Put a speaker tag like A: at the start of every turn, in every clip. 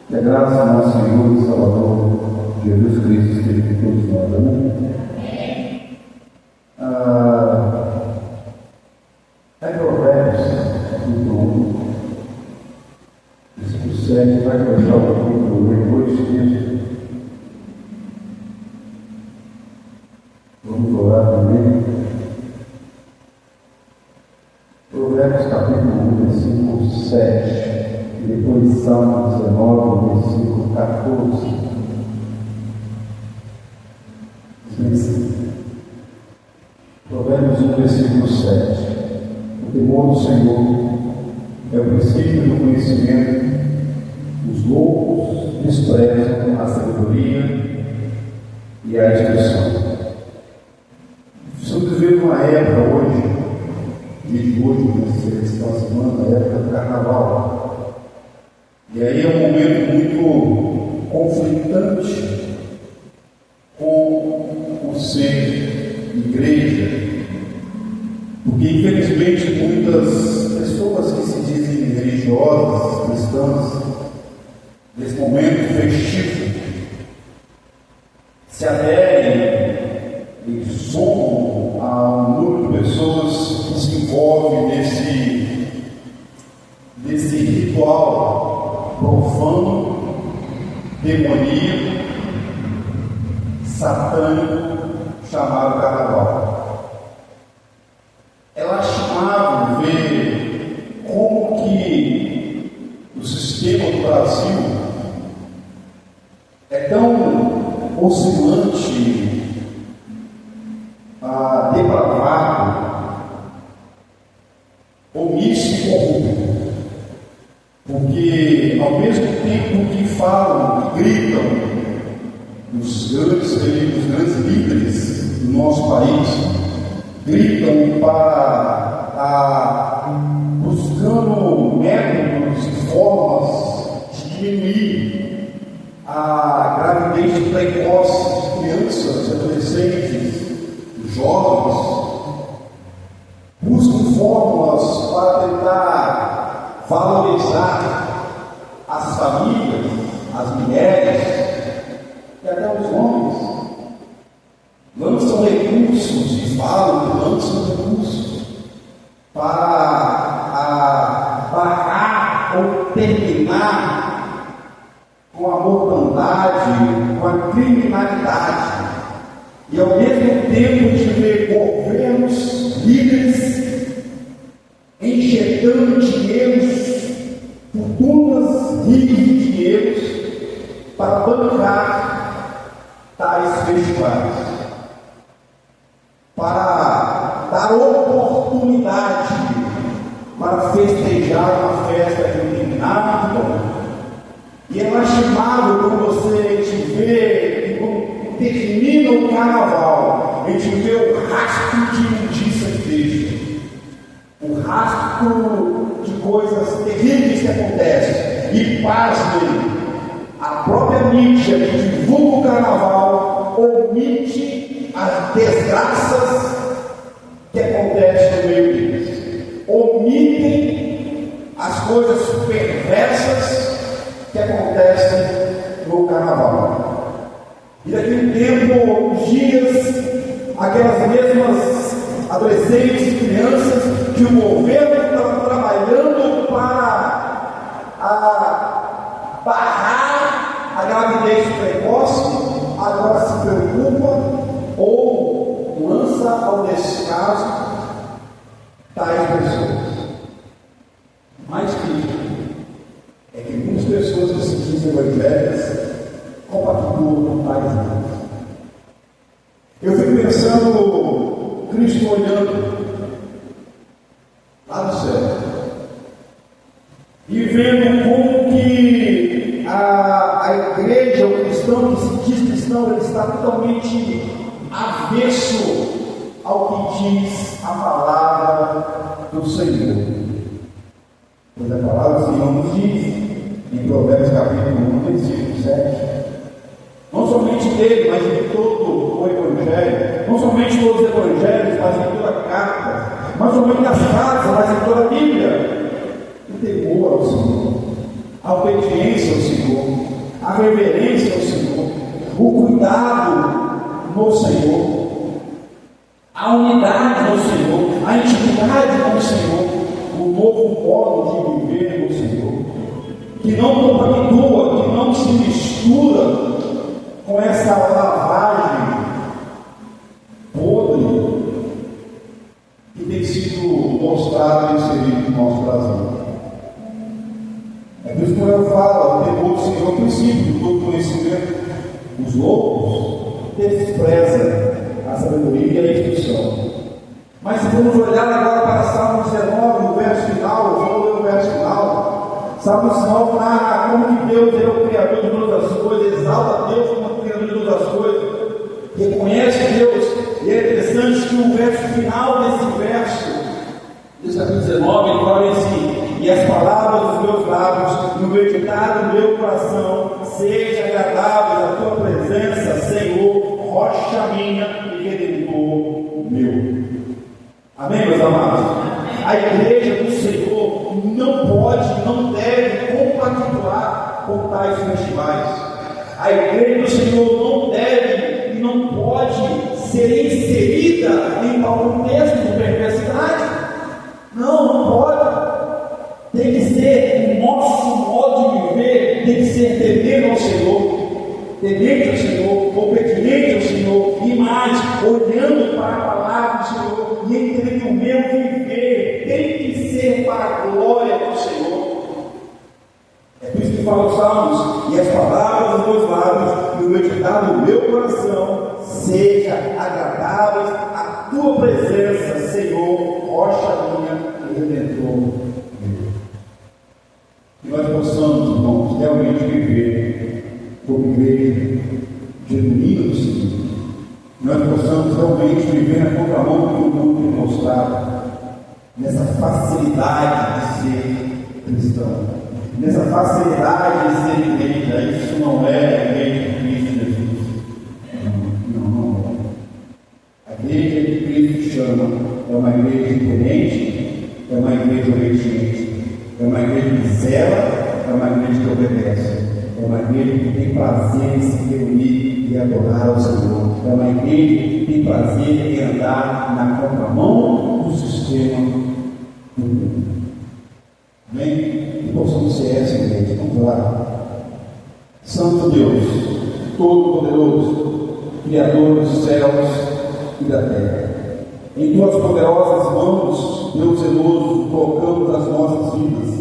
A: Que a graça do nosso Senhor e Salvador Jesus Cristo esteja com todos nós. Amém? É Provérbios, capítulo 1, versículo 7, vai fechar o capítulo 8 textos. Vamos orar também. Provérbios, capítulo 1, versículo 7. E depois Salmo 19, versículo 14. Diz assim, Provérbios 1, versículo 7. O temor do Senhor é o princípio do conhecimento. Os loucos desprezam a sabedoria e a instrução. Estamos vivendo uma época hoje, dia de hoje, nessa semana, a época do carnaval. E aí é um momento muito conflitante com o ser igreja, porque infelizmente muitas pessoas que se dizem religiosas, cristãs, nesse momento festivo, se aderem e somam a um número de pessoas que se envolvem nesse ritual profano, demoníaco, satânico, chamado carnaval. É lastimável ver como que o sistema do Brasil é tão oscilante, depravado, omisso e corrupto. Porque, ao mesmo tempo que falam e gritam os grandes líderes do nosso país, gritam buscando métodos e formas de diminuir a gravidez precoce de crianças, adolescentes, jovens, buscam fórmulas para tentar valorizar as famílias, as mulheres e até os homens. Lançam recursos e falam que lançam recursos para barrar ou terminar com a mortandade, com a criminalidade. E ao mesmo tempo de ver governos, líderes injetando dinheiros, fortunas ricas de dinheiros para bancar tais festivais, para dar oportunidade para festejar uma festa que não tem nada de bom. E é lastimável quando você vê, quando termina o carnaval, a gente vê o rastro de imundícia que deixa. O rastro de coisas terríveis que acontecem. E pasmem, a própria mídia que divulga o carnaval omite as desgraças que acontecem no meio deles. Omitem as coisas perversas que acontecem no carnaval. E daqui a um tempo, os dias, aquelas mesmas adolescentes e crianças que o governo estava trabalhando para barrar a gravidez precoce, agora se preocupa ou lança ao descaso tais pessoas. Mais que é que muitas pessoas que se dizem evangélicas compactuam com tais coisas. Eu fico pensando Cristo olhando lá do céu e vendo como que a igreja, o cristão que se diz cristão, ele está totalmente avesso ao que diz a palavra do Senhor. Pois a palavra do Senhor nos diz em Provérbios capítulo 1, versículo 7, não somente dele, mas em todo o Evangelho, não somente todos os Evangelhos, mas em toda a carta, não somente nas cartas, mas em toda a Bíblia, o temor ao Senhor, a obediência ao Senhor, a reverência ao Senhor, o cuidado no Senhor, a unidade no Senhor, a intimidade com o Senhor, o novo modo de viver no Senhor, que não compactua, que não se mistura com essa lavagem podre que tem sido mostrada e inserida no nosso Brasil. É por isso que eu falo, o temor do Senhor é o princípio de todo conhecimento. Os loucos desprezam a sabedoria e a instrução. Mas se vamos olhar agora para Salmo 19, o verso final, eu vou ler o verso final. Salmo 19 narra como que Deus é o Criador de todas as coisas, exalta Deus como o Criador de todas as coisas, reconhece Deus. E é interessante que o verso final desse verso, desse capítulo 19, ele fala assim: e as palavras dos meus lábios, no meditar do meu coração, seja agradável a tua presença, Senhor, rocha minha e redentor meu. Amém, meus amados? A igreja do Senhor não pode, não deve compactuar com tais festivais. A igreja do Senhor não deve e não pode ser inserida em algum contexto de perversidade. Não pode. Tem que ser o nosso modo de viver, tem que ser temendo ao Senhor, temente ao Senhor, obediente ao Senhor, e mais, olhando para a palavra do Senhor, e entre o meu viver, tem que ser para a glória do Senhor. É por isso que fala os Salmos: e as palavras dos meus lábios, e o meditar do meu coração, seja agradáveis a tua presença, Senhor, rocha minha e redentor. Que nós possamos, irmãos, realmente viver como igreja genuína do Senhor. Que nós possamos realmente viver na contramão que o mundo tem mostrado, nessa facilidade de ser cristão, nessa facilidade de ser igreja. Isso não é a igreja de Cristo Jesus. Não é. A igreja que Cristo chama é uma igreja diferente, é uma igreja obediente. É uma igreja que zela, é uma igreja que obedece, é uma igreja que tem prazer em se reunir e adorar ao Senhor, é uma igreja que tem prazer em andar na contramão do sistema do mundo. Amém? Que possamos ser essa igreja. Vamos lá. Santo Deus, Todo-Poderoso, Criador dos céus e da terra, em tuas poderosas mãos, Deus zeloso, colocamos as nossas vidas.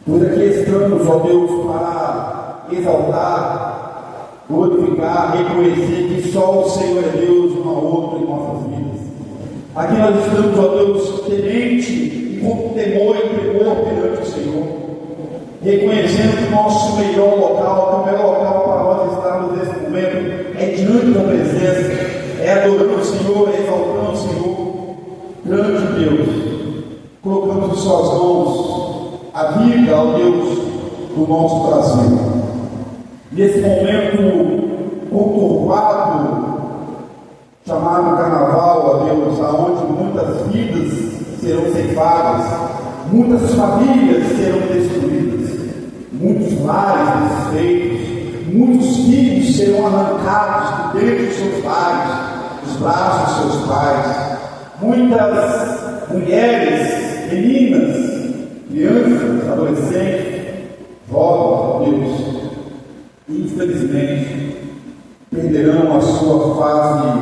A: Pois aqui estamos, ó Deus, para exaltar, glorificar, reconhecer que só o Senhor é Deus, um ao outro em nossas vidas. Aqui nós estamos, ó Deus, temente e com temor e tremor perante o Senhor, reconhecendo que o nosso melhor local, que o melhor local para nós estarmos nesse momento é diante da presença, é adorando o Senhor, é exaltando o Senhor. Grande Deus, colocamos em suas mãos a vida, ó Deus, do nosso Brasil. Nesse momento conturbado, chamado Carnaval, ó Deus, aonde muitas vidas serão ceifadas, muitas famílias serão destruídas, muitos lares desfeitos, muitos filhos serão arrancados de dentro dos seus lares, dos braços dos seus pais, muitas mulheres, meninas, crianças, adolescentes, jovens, Deus, infelizmente, perderão a sua fase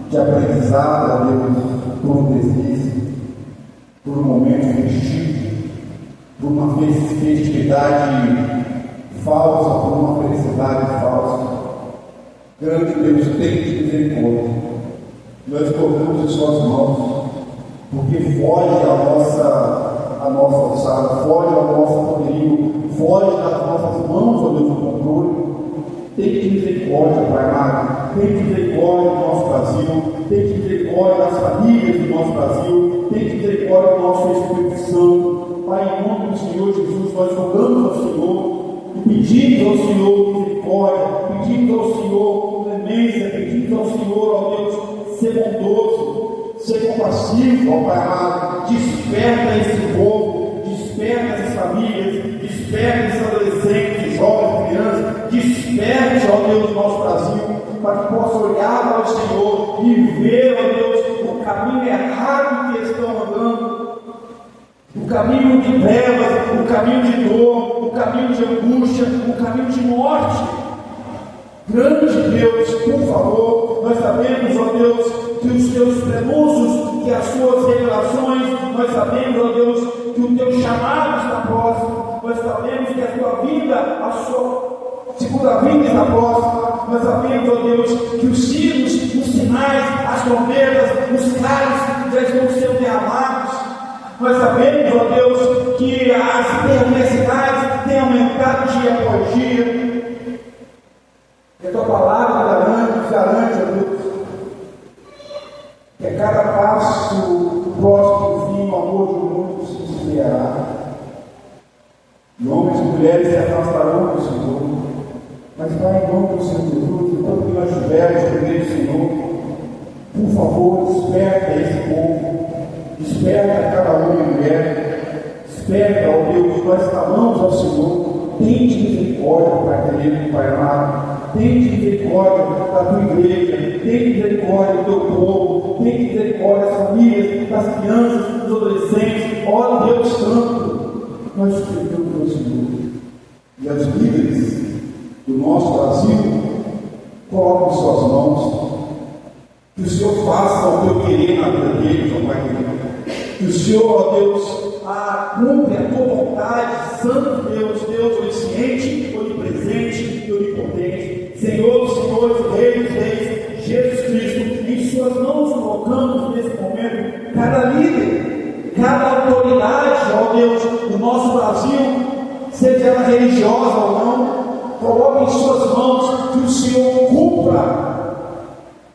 A: de aprendizado, Deus, por um deslize, por um momento festivo, por uma festividade falsa, por uma felicidade falsa. Grande Deus, tem de misericórdia. Nós colocamos em suas mãos, porque foge a nossa alçada, foge ao nosso poderio, foge das nossas mãos, ó Deus, o controle. Tem de misericórdia, Pai amado, tem de misericórdia do nosso Brasil, tem de misericórdia das famílias do nosso Brasil, tem de misericórdia do nosso Espírito Santo. Pai, em nome do Senhor Jesus, nós rogamos ao Senhor e pedimos ao Senhor misericórdia, pedimos ao Senhor clemência, pedimos ao Senhor, ó Deus, ser bondoso, ser compassivo, ó Pai amado. Desperta esse povo, desperta essas famílias, desperta essa caminho errado que estão andando, o caminho de trevas, o caminho de dor, o caminho de angústia, o caminho de morte. Grande Deus, por favor, nós sabemos, ó Deus, que os teus prenúncios, que as suas revelações, nós sabemos, ó Deus, que o teu chamado está próximo, nós sabemos que a tua vida, a sua segunda vinda está próxima, nós sabemos, ó Deus, que os signos, os sinais, as trombetas, os cálices já estão sendo derramados. Nós sabemos, ó Deus, que as perversidades têm aumentado dia após dia. Que a tua palavra garante, ó Deus, que a cada passo próximo do fim, o amor de muitos se esfriará. E homens e mulheres se afastarão do Senhor. Mas, Pai, em nome do Senhor Jesus, enquanto nós estivermos primeiro, Senhor, por favor, desperta esse povo, desperta cada homem e mulher, desperta, ó Deus, nós clamamos ao Senhor, tem misericórdia para querer, Pai amado. Tem misericórdia da tua igreja, tem misericórdia do teu povo, tem misericórdia das famílias, das crianças, dos adolescentes. Ó Deus Santo, nós te pedimos, meu Senhor, e as líderes do nosso Brasil, coloquem em suas mãos, que o Senhor faça o teu querer na vida deles, ó Pai querido. Que o Senhor, ó Deus, cumpre a tua vontade, Santo Deus, Deus onisciente, onipresente e onipotente. Senhor dos senhores, Rei dos reis, Jesus Cristo, em suas mãos colocamos nesse momento cada líder, cada autoridade, ó Deus, do nosso Brasil, seja ela religiosa ou não, coloque em suas mãos que o Senhor cumpra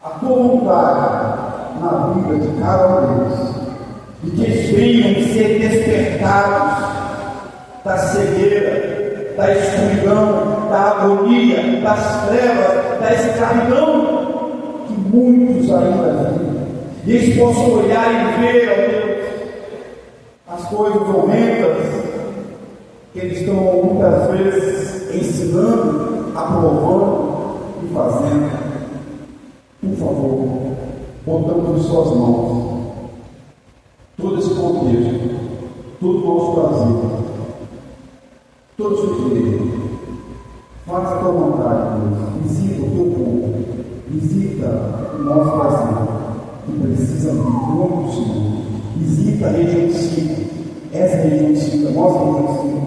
A: a tua vontade na vida de cada um deles, e que eles venham ser despertados da cegueira, da escuridão, da agonia, das trevas, da escravidão que muitos ainda vivem. E eles possam olhar e ver, ó Deus, as coisas horrendas que eles estão muitas vezes ensinando, aprovando e fazendo. Por favor, botamos em suas mãos todo esse contexto, todo o nosso Brasil, todos os direitos. Faça a tua vontade, Deus. Visita o teu povo, visita o nosso Brasil, que precisa muito do Senhor. Visita a região de Síria, essa região de Síria, a nossa região de Síria,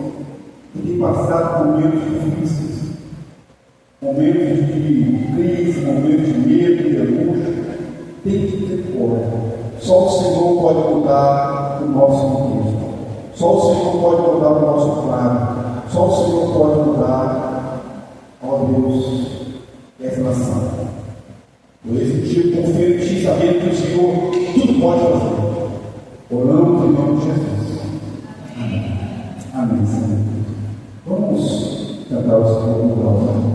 A: que tem passado momentos difíceis, momentos de crise, momentos de medo, de angústia. Tem que ter coragem. Só o Senhor pode mudar o nosso contexto. Só o Senhor pode mudar o nosso plano. Só o Senhor pode mudar, ó Deus, essa nação. Eu exigir, confio em Ti, sabendo que o Senhor tudo pode fazer. Oramos em nome de Jesus. Amém. Amém, Senhor. Vamos cantar o Senhor no altar.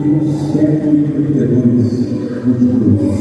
A: Os 132 últimos.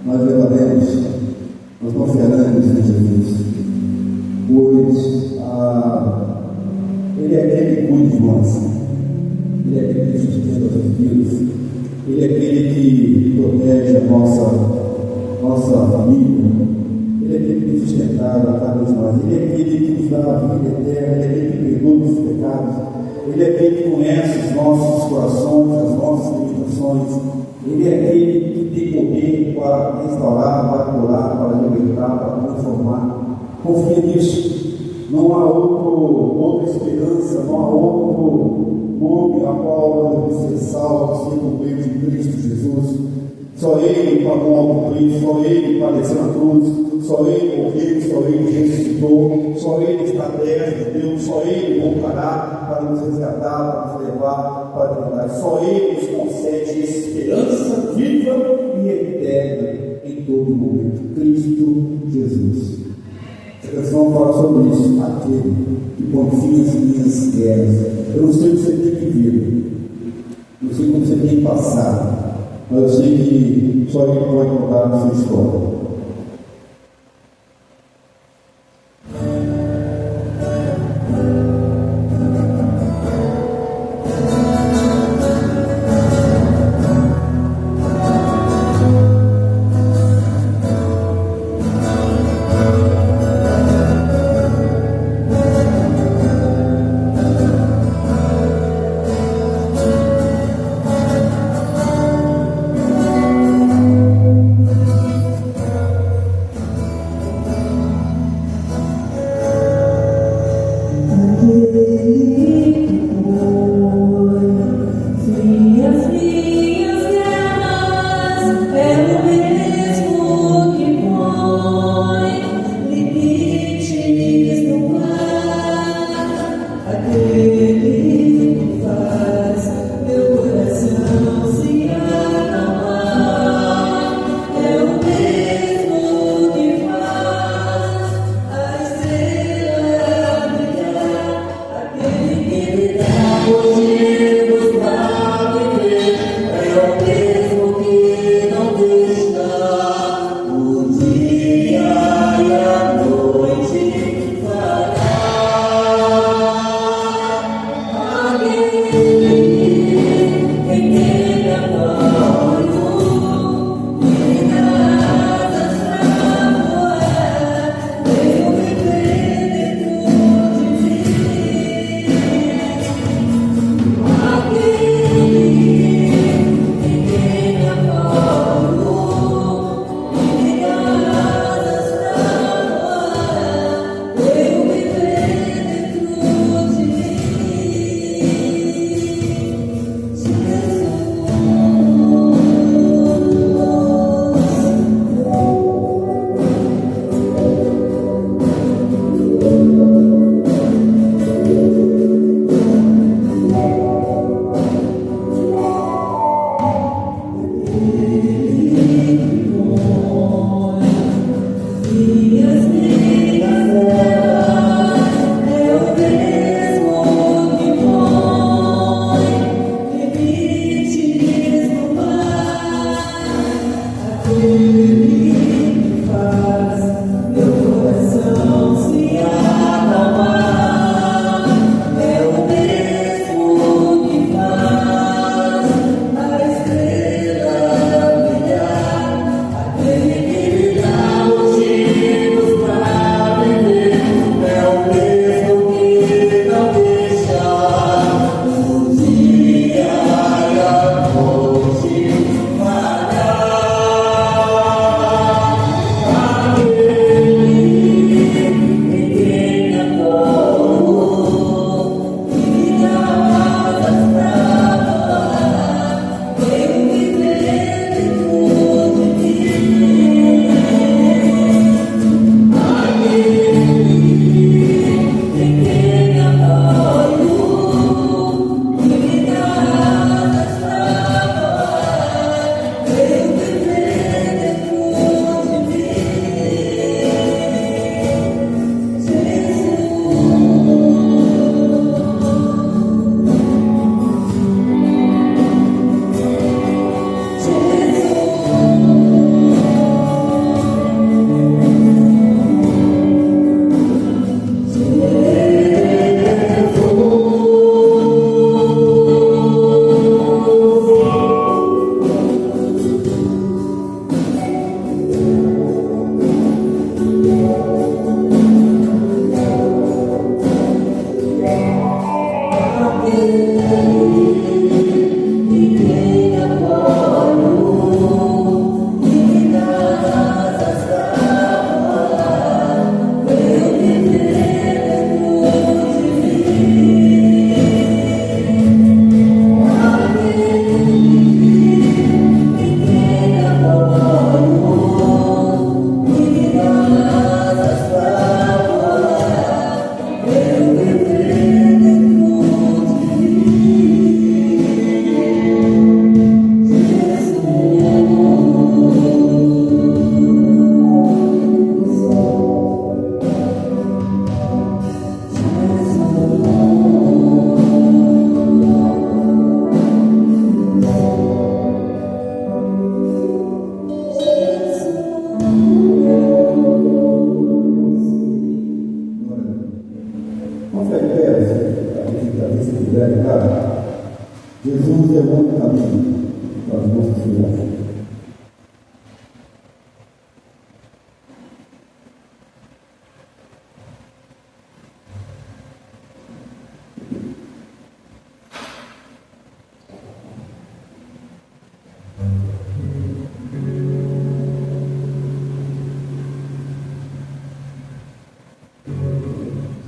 B: nós levaremos, nós confiaremos em Jesus, pois Ele é aquele que cuida de nós, Ele é aquele que sustenta as vidas, Ele é aquele que protege a nossa família, Ele é aquele que nos sustentava a cada um de nós, Ele é aquele que nos dá a vida eterna, Ele é aquele que perdoa os pecados, Ele é aquele que conhece os nossos corações, as nossas limitações, Ele é aquele que tem poder para restaurar, para curar, para libertar, para transformar. Confia nisso. Não há outra esperança, não há outro nome a qual deve ser salvo, sem o meio de Cristo Jesus. Só Ele pagou alto preço, só Ele padeceu na cruz, só Ele morreu, só Ele ressuscitou, só Ele está perto de Deus, só Ele voltará para nos resgatar, para nos levar para a eternidade. Só Ele nos concede esperança viva e eterna em todo momento. Cristo Jesus. A canção fala sobre isso, aquele que põe fim às minhas guerras. Eu não sei o que você tem vivido, não sei como você tem passado, mas eu sei que só Ele pode contar a sua história. Jesus é o único caminho para as nossas vidas.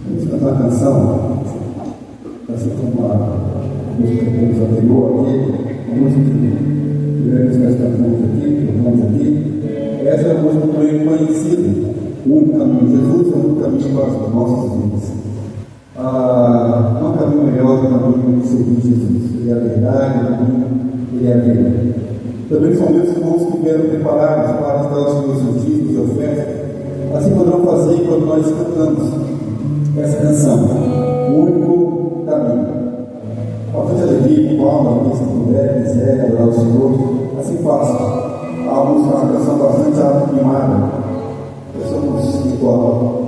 B: Vamos cantar a canção, assim como a música que nos anterior aqui, a música que nós cantamos aqui. Essa é a música também conhecida, o único caminho. Jesus é o único caminho para as nossas vidas. Não há caminho melhor que o caminho de seguir Jesus. Ele é a verdade, o caminho, ele é a vida. Também são meus irmãos que vieram preparados para dar os seus dízimos e ofertas. Assim poderão fazer quando nós cantamos essa canção, o único caminho. Bastante alegria, palmas, se puder, quiser, adorar o Senhor, assim faça. A música é uma canção bastante animada. Somos igual.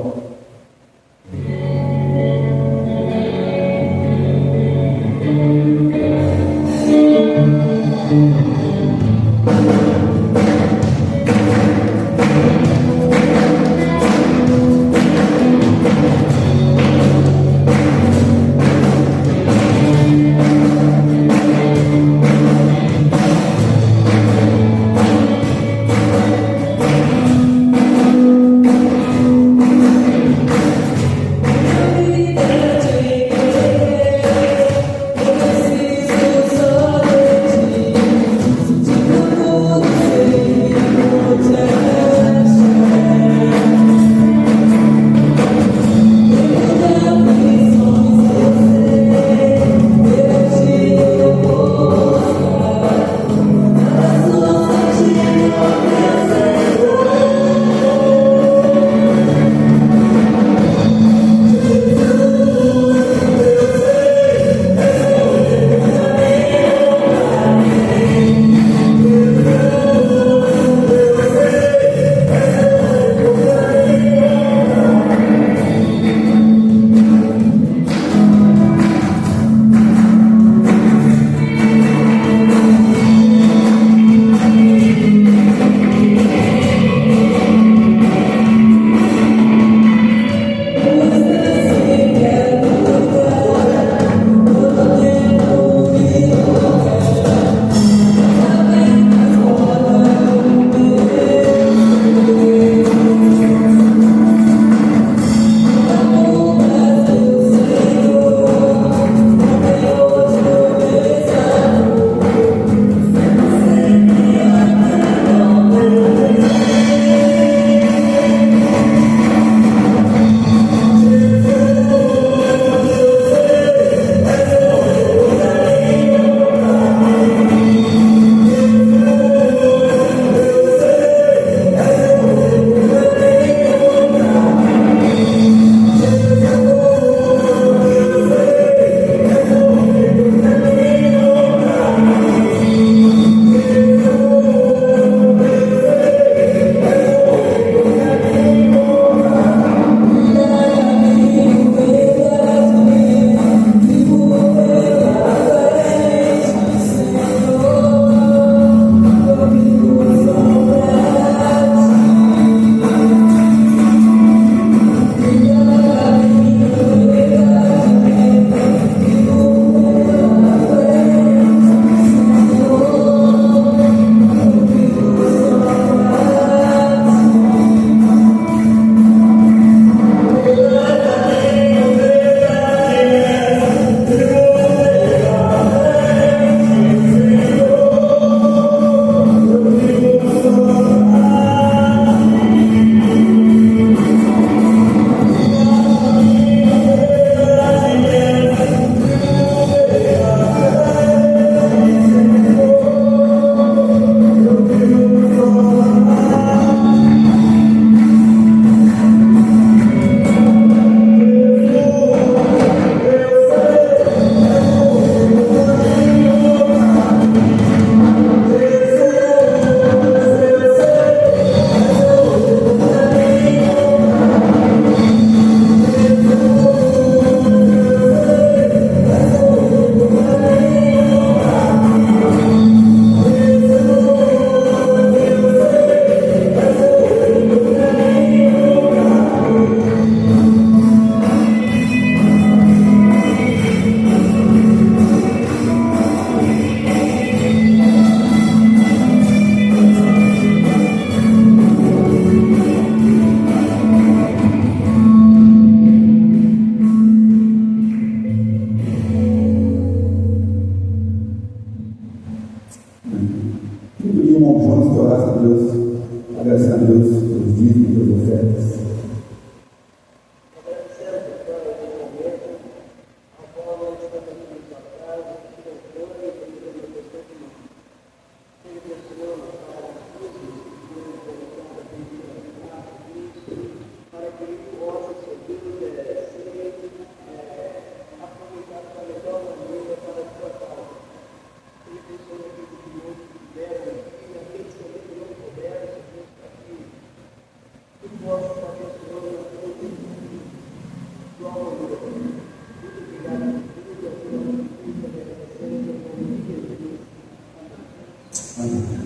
B: Deus pelos dízimos e pelas ofertas.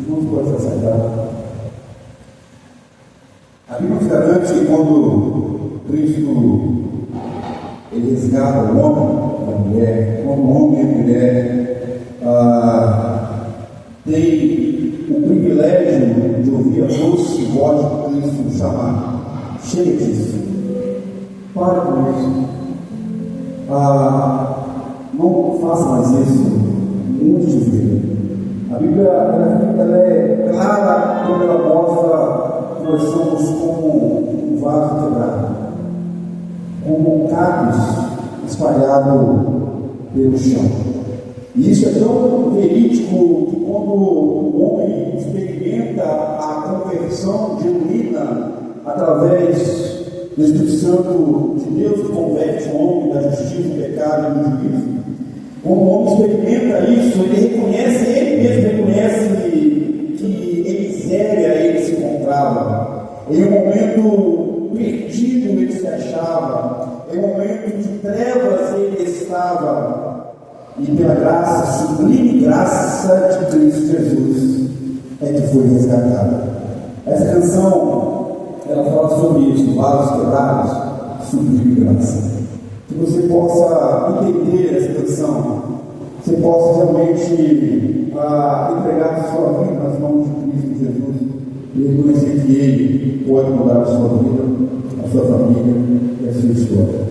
B: Vamos pode aceitar. A Bíblia nos garante que quando Cristo ele resgata o homem e a mulher, quando o homem e a mulher tem o privilégio de ouvir a doce voz de Cristo chamar, chega disso, para com isso, não faça mais isso, muitos de vida. A Bíblia ela é clara quando ela mostra que nós somos como um vaso quebrado, como cacos espalhados pelo chão. E isso é tão verídico que quando o homem experimenta a conversão genuína através do Espírito Santo de Deus, que converte o homem da justiça, do pecado e do juízo, quando o homem experimenta isso, ele mesmo reconhece que em miséria ele se encontrava, em um momento perdido ele se achava, em um momento de trevas ele estava, e pela graça, sublime graça de Cristo Jesus, é que foi resgatado. Essa canção, ela fala sobre isso, vasos quebrados, sublime graça. Que você possa entender essa canção, você possa realmente entregar a sua vida nas mãos de Cristo Jesus e reconhecer que Ele pode mudar a sua vida, a sua família e a sua história.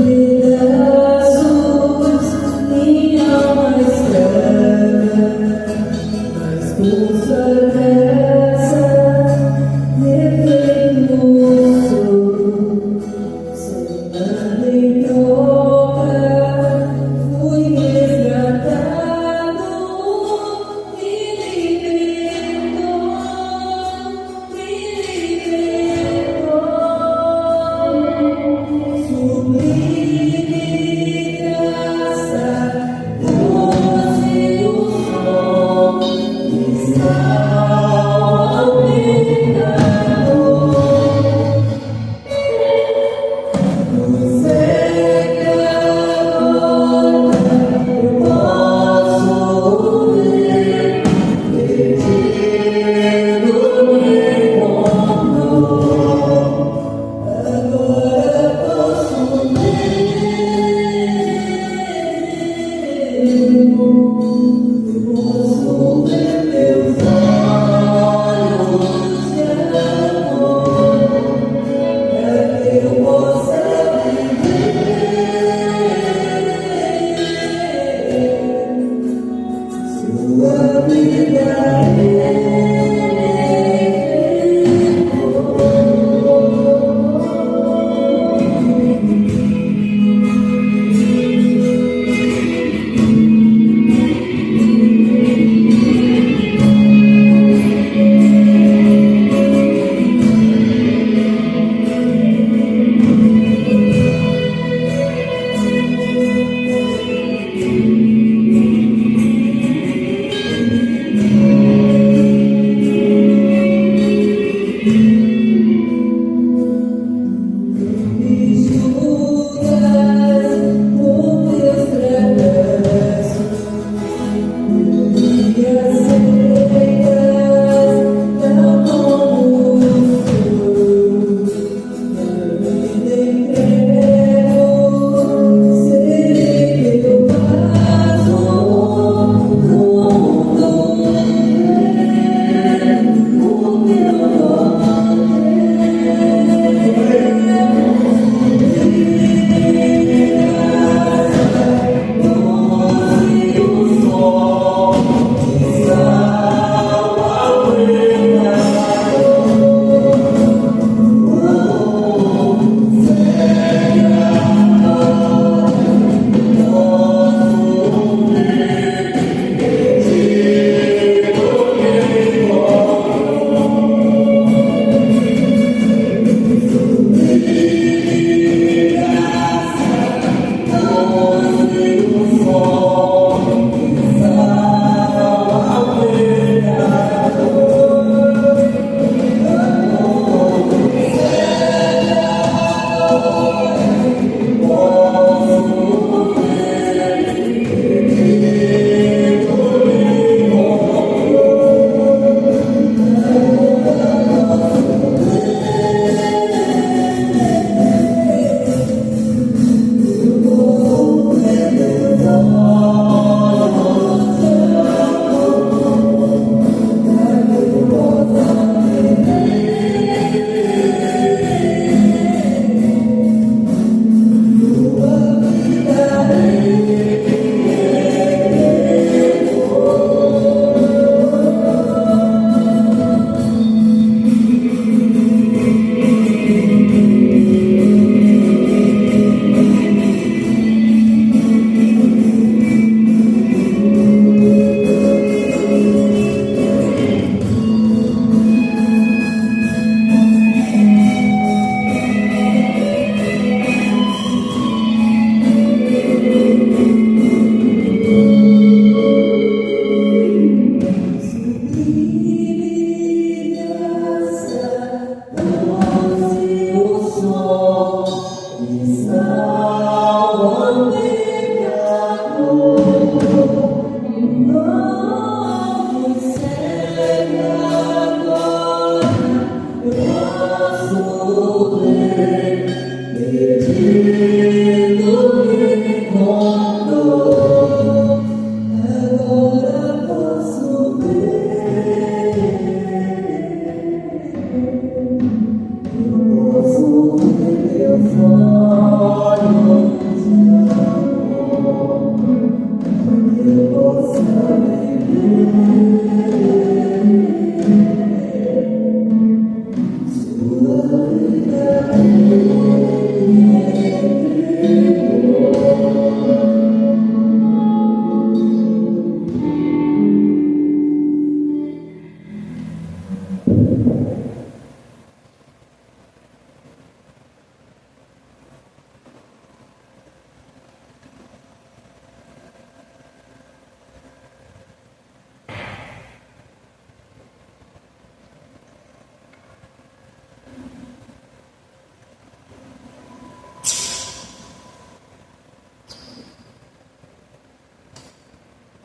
C: With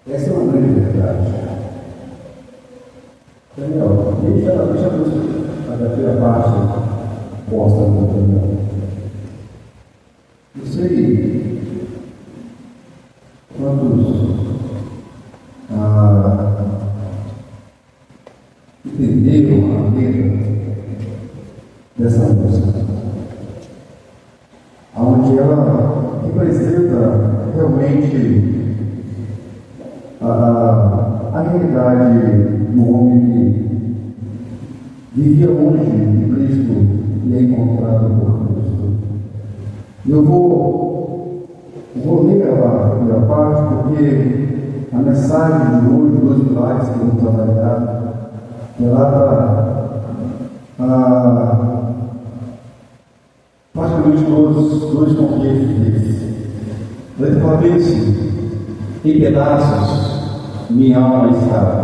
B: Essa é uma grande verdade. Daniel, deixa a terceira parte posta no Daniel. Não sei quantos entenderam a letra dessa música, onde ela representa realmente a realidade do homem que vivia longe de Cristo e é encontrado por Cristo. Eu vou ler a primeira parte porque a mensagem de hoje, dos pilares que vamos trabalhar, relata praticamente dois contextos desses. Ele fala em pedaços minha alma estava,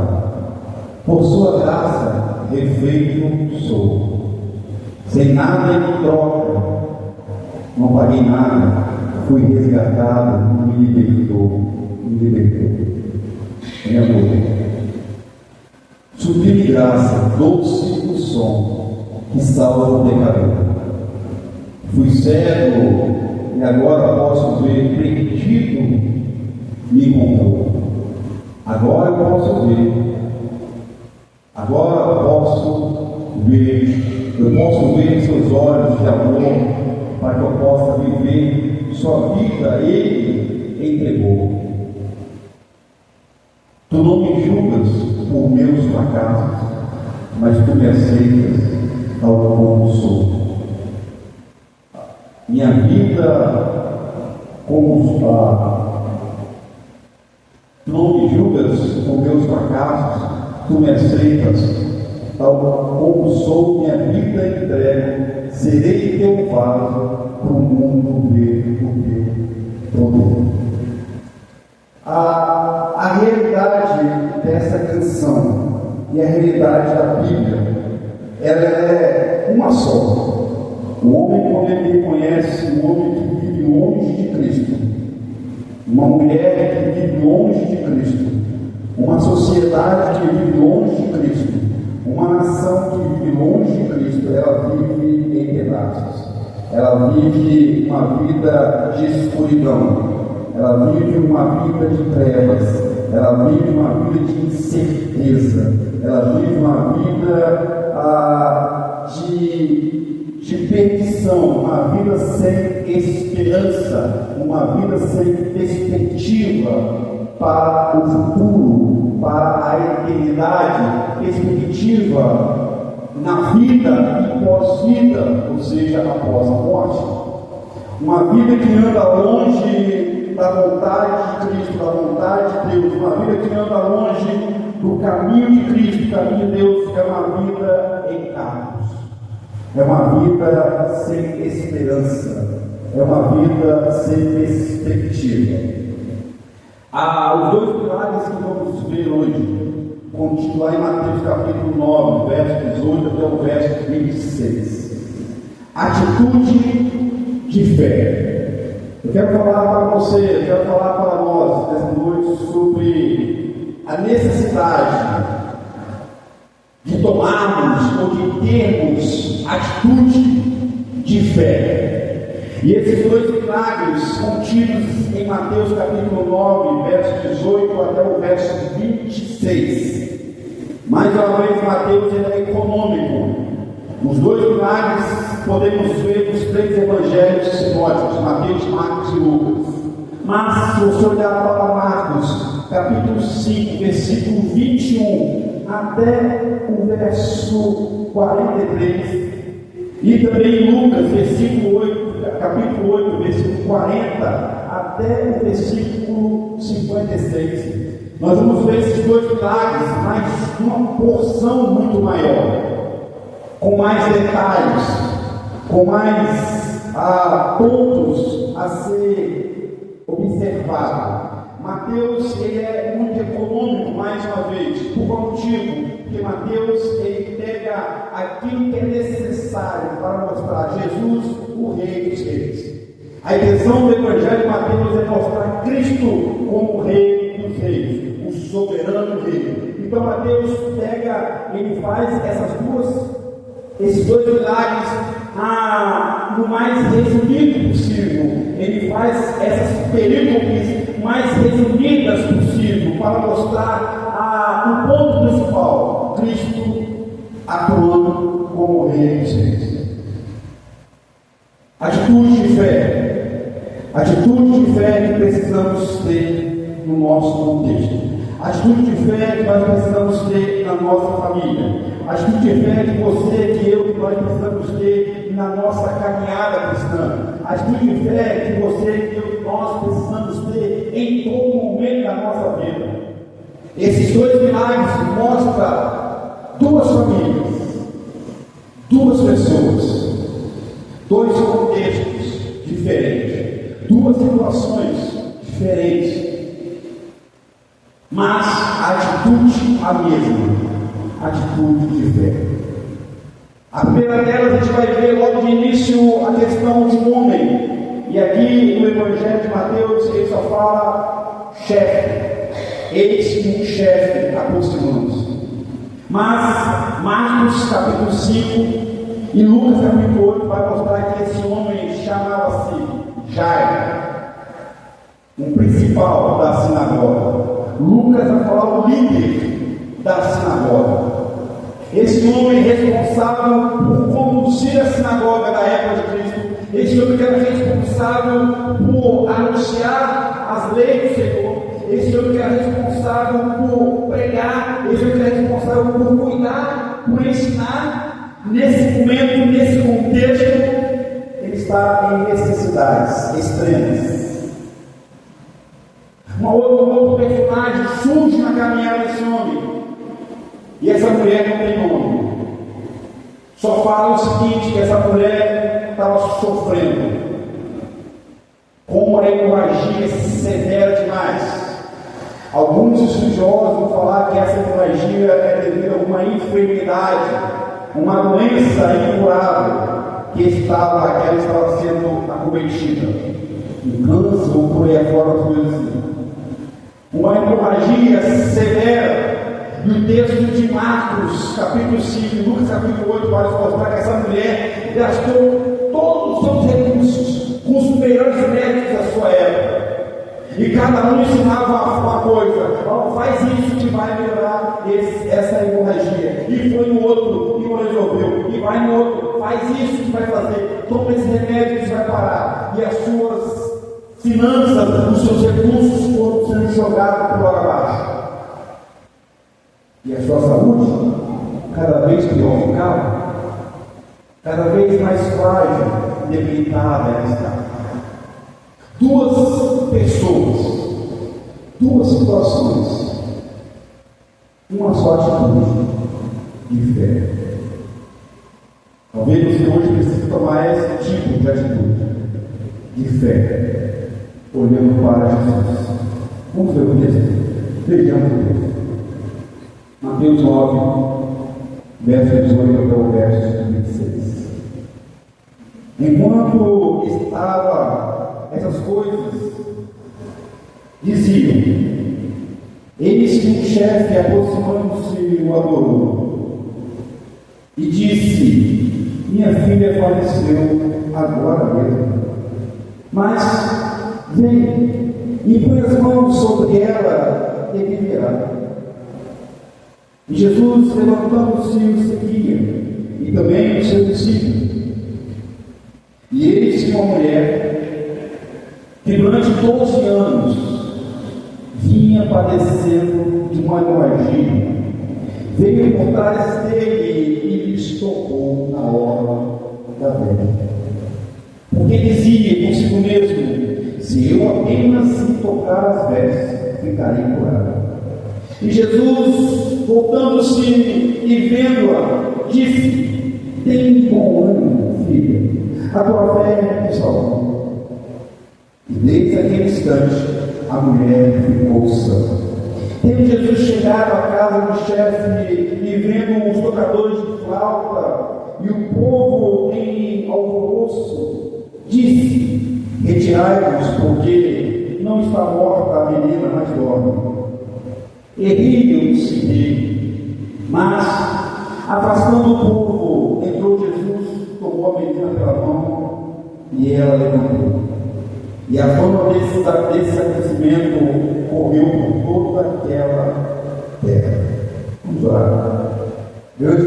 B: por sua graça refeito sou, sem nada em troca, não paguei nada, fui resgatado, me libertou. Em amor, sublime graça, doce o som que salva o pecador. Fui cego e agora posso ver, perdido me encontrou. Agora eu posso ver. Agora eu posso ver seus olhos de amor, para que eu possa viver sua vida. Ele entregou. Tu não me julgas por meus fracassos, mas tu me aceitas tal como sou. Minha vida como está. Tu não me julgas por meus fracassos, tu me aceitas, tal como sou, minha vida entrego, serei teu vaso para o mundo ver o teu poder. A realidade dessa canção e a realidade da Bíblia, ela é uma só. O homem, quando ele reconhece um homem que vive longe de Cristo, uma mulher que vive longe de Cristo, uma sociedade que vive longe de Cristo, uma nação que vive longe de Cristo, ela vive em pedaços. Ela vive uma vida de escuridão, ela vive uma vida de trevas, ela vive uma vida de incerteza, ela vive uma vida de perdição, uma vida sem esperança, uma vida sem perspectiva para o futuro, para a eternidade, perspectiva na vida e pós-vida, ou seja, após a morte. Uma vida que anda longe da vontade de Cristo, da vontade de Deus, uma vida que anda longe do caminho de Cristo, o caminho de Deus, é uma vida em caos. É uma vida sem esperança, é uma vida sem perspectiva. Os dois pilares que vamos ver hoje, continuar em Mateus capítulo 9, verso 18 até o verso 26. Atitude de fé. Eu quero falar para você, eu quero falar para nós nesta noite sobre a necessidade de tomarmos ou de termos atitude
A: fé. E esses dois milagres contidos em Mateus capítulo 9, verso 18 até o verso 26. Mais uma vez, Mateus é econômico. Os dois milagres podemos ver nos três evangelhos sinóticos, Mateus, Marcos e Lucas. Mas, se você olhar para Marcos, capítulo 5, versículo 21, até o verso 43, e também Lucas, capítulo 8, versículo 40, até o versículo 56, nós vamos ver esses dois milagres, mas uma porção muito maior, com mais detalhes, com mais pontos a ser observado. Mateus ele é muito econômico, mais uma vez, por qual motivo? Porque Mateus ele pega aquilo que é necessário para mostrar Jesus, o Rei dos Reis. A intenção do Evangelho de Mateus é mostrar Cristo como o Rei dos Reis, o soberano Rei. Então Mateus pega, ele faz esses dois milagres no mais resumido possível. Ele faz essas perícopes mais resumidas possível para mostrar o ponto principal: Cristo atuando como Rei dos Reis. Atitude de fé que precisamos ter no nosso contexto. Atitude de fé que nós precisamos ter na nossa família. Atitude de fé que você, que eu, que nós precisamos ter na nossa caminhada cristã. Atitude de fé que você, que eu, que nós precisamos ter em todo momento da nossa vida. Esses dois milagres mostram duas famílias, duas pessoas, dois contextos diferentes, duas situações diferentes. Mas a atitude a mesma, atitude de fé. A primeira delas a gente vai ver logo de início a questão de um homem. E aqui no Evangelho de Mateus ele só fala chefe. Eis um chefe aproximando-se. Mas Marcos capítulo 5 e Lucas capítulo 8 vai mostrar que esse homem chamava-se Jairo, um principal da sinagoga. Lucas vai falar o líder da sinagoga. Esse homem responsável por conduzir a sinagoga da época de Cristo. Esse homem que era responsável por anunciar as leis do Senhor. Esse homem que era responsável por pregar. Esse homem que era responsável por cuidar, por ensinar. Nesse momento, nesse contexto, ele está em necessidades extremas. Um outro personagem surge na caminhada desse homem. E essa mulher não tem nome. Só fala o seguinte, que essa mulher estava sofrendo com uma hemorragia severa demais. Alguns estudiosos vão falar que essa hemorragia é devido a uma enfermidade, uma doença incurável que ela estava sendo acometida. Um câncer ou por aí fora, coisas assim. Uma hemorragia severa. E o texto de Marcos, capítulo 5 e Lucas, capítulo 8, vai mostrar que essa mulher gastou todos os seus recursos com os melhores médicos da sua época. E cada um ensinava uma coisa: faz isso que vai melhorar essa hemorragia. E foi no outro, e não resolveu. E vai no outro, faz isso que vai fazer. Toma esse remédio que isso vai parar. E as suas finanças, os seus recursos foram sendo jogados por água abaixo. E a sua saúde cada vez pior ficava, cada vez mais frágil, debilitada ela está. Duas pessoas, duas situações, uma só atitude de fé. Talvez você hoje precise tomar esse tipo de atitude de fé, olhando para Jesus. Vamos ver o texto? Vejamos o texto. Mateus 9, verso 18 até o verso 26. Enquanto estava essas coisas, diziam: eis que um chefe, aproximando-se, o adorou e disse: minha filha faleceu agora mesmo, mas vem e põe as mãos sobre ela e viverá. E Jesus, levantando-se, o seguia, e também os seus discípulos. E eis que uma mulher, que durante 12 anos vinha padecendo de uma hemorragia, veio por trás dele e lhe tocou na orla da veste. Porque dizia consigo mesmo: se eu apenas me tocar as vestes, ficarei curado. E Jesus, voltando-se e vendo-a, disse: tem bom ânimo, filha, a tua fé te salvou. E desde aquele instante a mulher ficou sã. Tendo Jesus chegado à casa do chefe e vendo os tocadores de flauta e o povo em alvoroço, disse: retirai-vos, porque não está morta a menina, mas dorme. E riam-se dele. Mas, afastando o povo, entrou Jesus, tomou a menina pela mão e ela levantou. E a fama desse acontecimento correu por toda aquela terra. Vamos orar. Deus,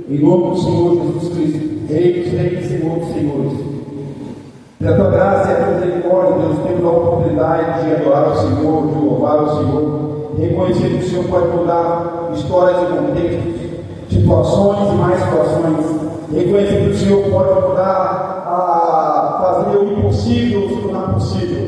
A: em nome do Senhor Jesus Cristo, Rei dos Reis, Senhor dos Senhores, pela tua graça e a tua misericórdia, Deus, temos a oportunidade de adorar o Senhor, de louvar o Senhor, reconhecer que o Senhor pode mudar histórias e contextos, situações e mais situações, reconhecer que o Senhor pode mudar fazer o impossível se tornar possível.